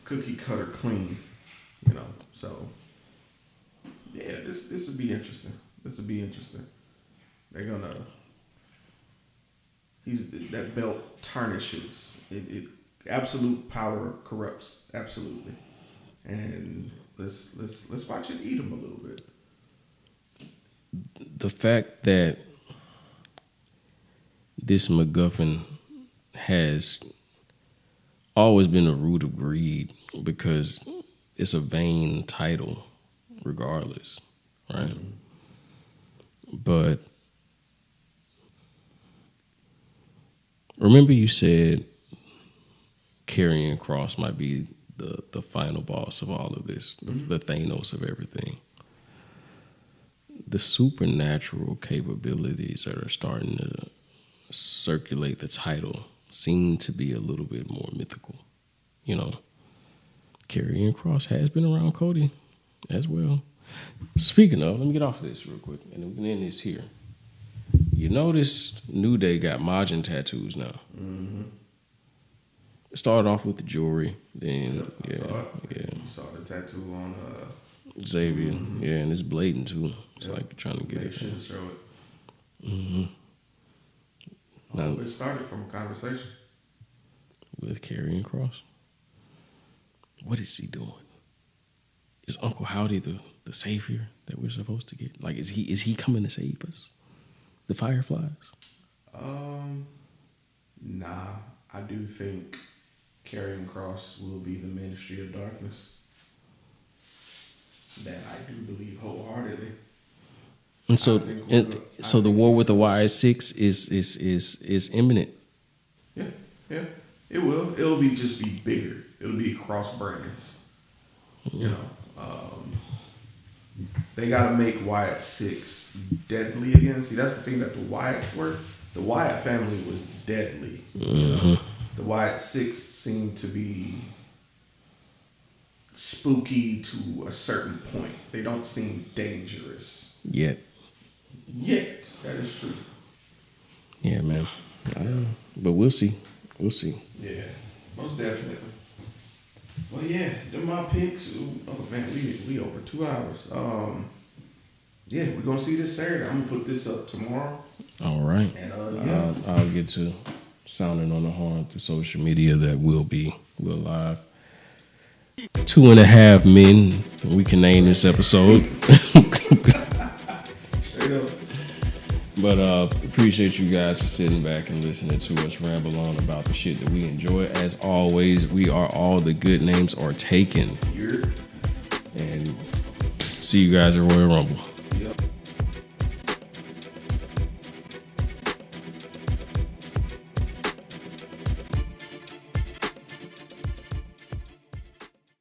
cookie cutter clean, you know. So yeah, this will be interesting. This will be interesting. They're gonna. That belt tarnishes. It absolute power corrupts absolutely, and let's watch it eat him a little bit. The fact that this MacGuffin has always been a root of greed, because it's a vain title regardless, right? Mm-hmm. But remember you said Karrion Kross might be the final boss of all of this, mm-hmm. the Thanos of everything. The supernatural capabilities that are starting to circulate the title seem to be a little bit more mythical. You know, Karrion Kross has been around Cody as well. Speaking of, let me get off of this real quick, and we can end this here. You notice New Day got Majin tattoos now. Mm-hmm. It started off with the jewelry, then You saw the tattoo on Xavier, mm-hmm. yeah, and it's blatant too. It's like trying to get they it. Should show it. Mm-hmm. Now, it started from a conversation with Karrion Kross. What is he doing? Is Uncle Howdy the savior that we're supposed to get? Like, is he coming to save us? The Fireflies? Nah. I do think Karrion Kross will be the Ministry of Darkness. That I do believe wholeheartedly. And so, the war with the YS6 is imminent. Yeah, it will. It'll just be bigger. It'll be cross brands. Mm-hmm. You know, they got to make Wyatt 6 deadly again. See, that's the thing that the Wyatts were. The Wyatt family was deadly. Mm-hmm. You know? The Wyatt 6 seemed to be spooky to a certain point. They don't seem dangerous. Yet. That is true. Yeah, man. But we'll see. Yeah, most definitely. Well, yeah, they're my picks. Oh man, we over 2 hours. Yeah, we're gonna see this Saturday. I'm gonna put this up tomorrow. All right. And I'll get to sounding on the horn through social media that we'll live. 2.5 men. We can name this episode. Straight up. But appreciate you guys for sitting back and listening to us ramble on about the shit that we enjoy. As always, we are all the good names are taken. Yeah. And see you guys at Royal Rumble.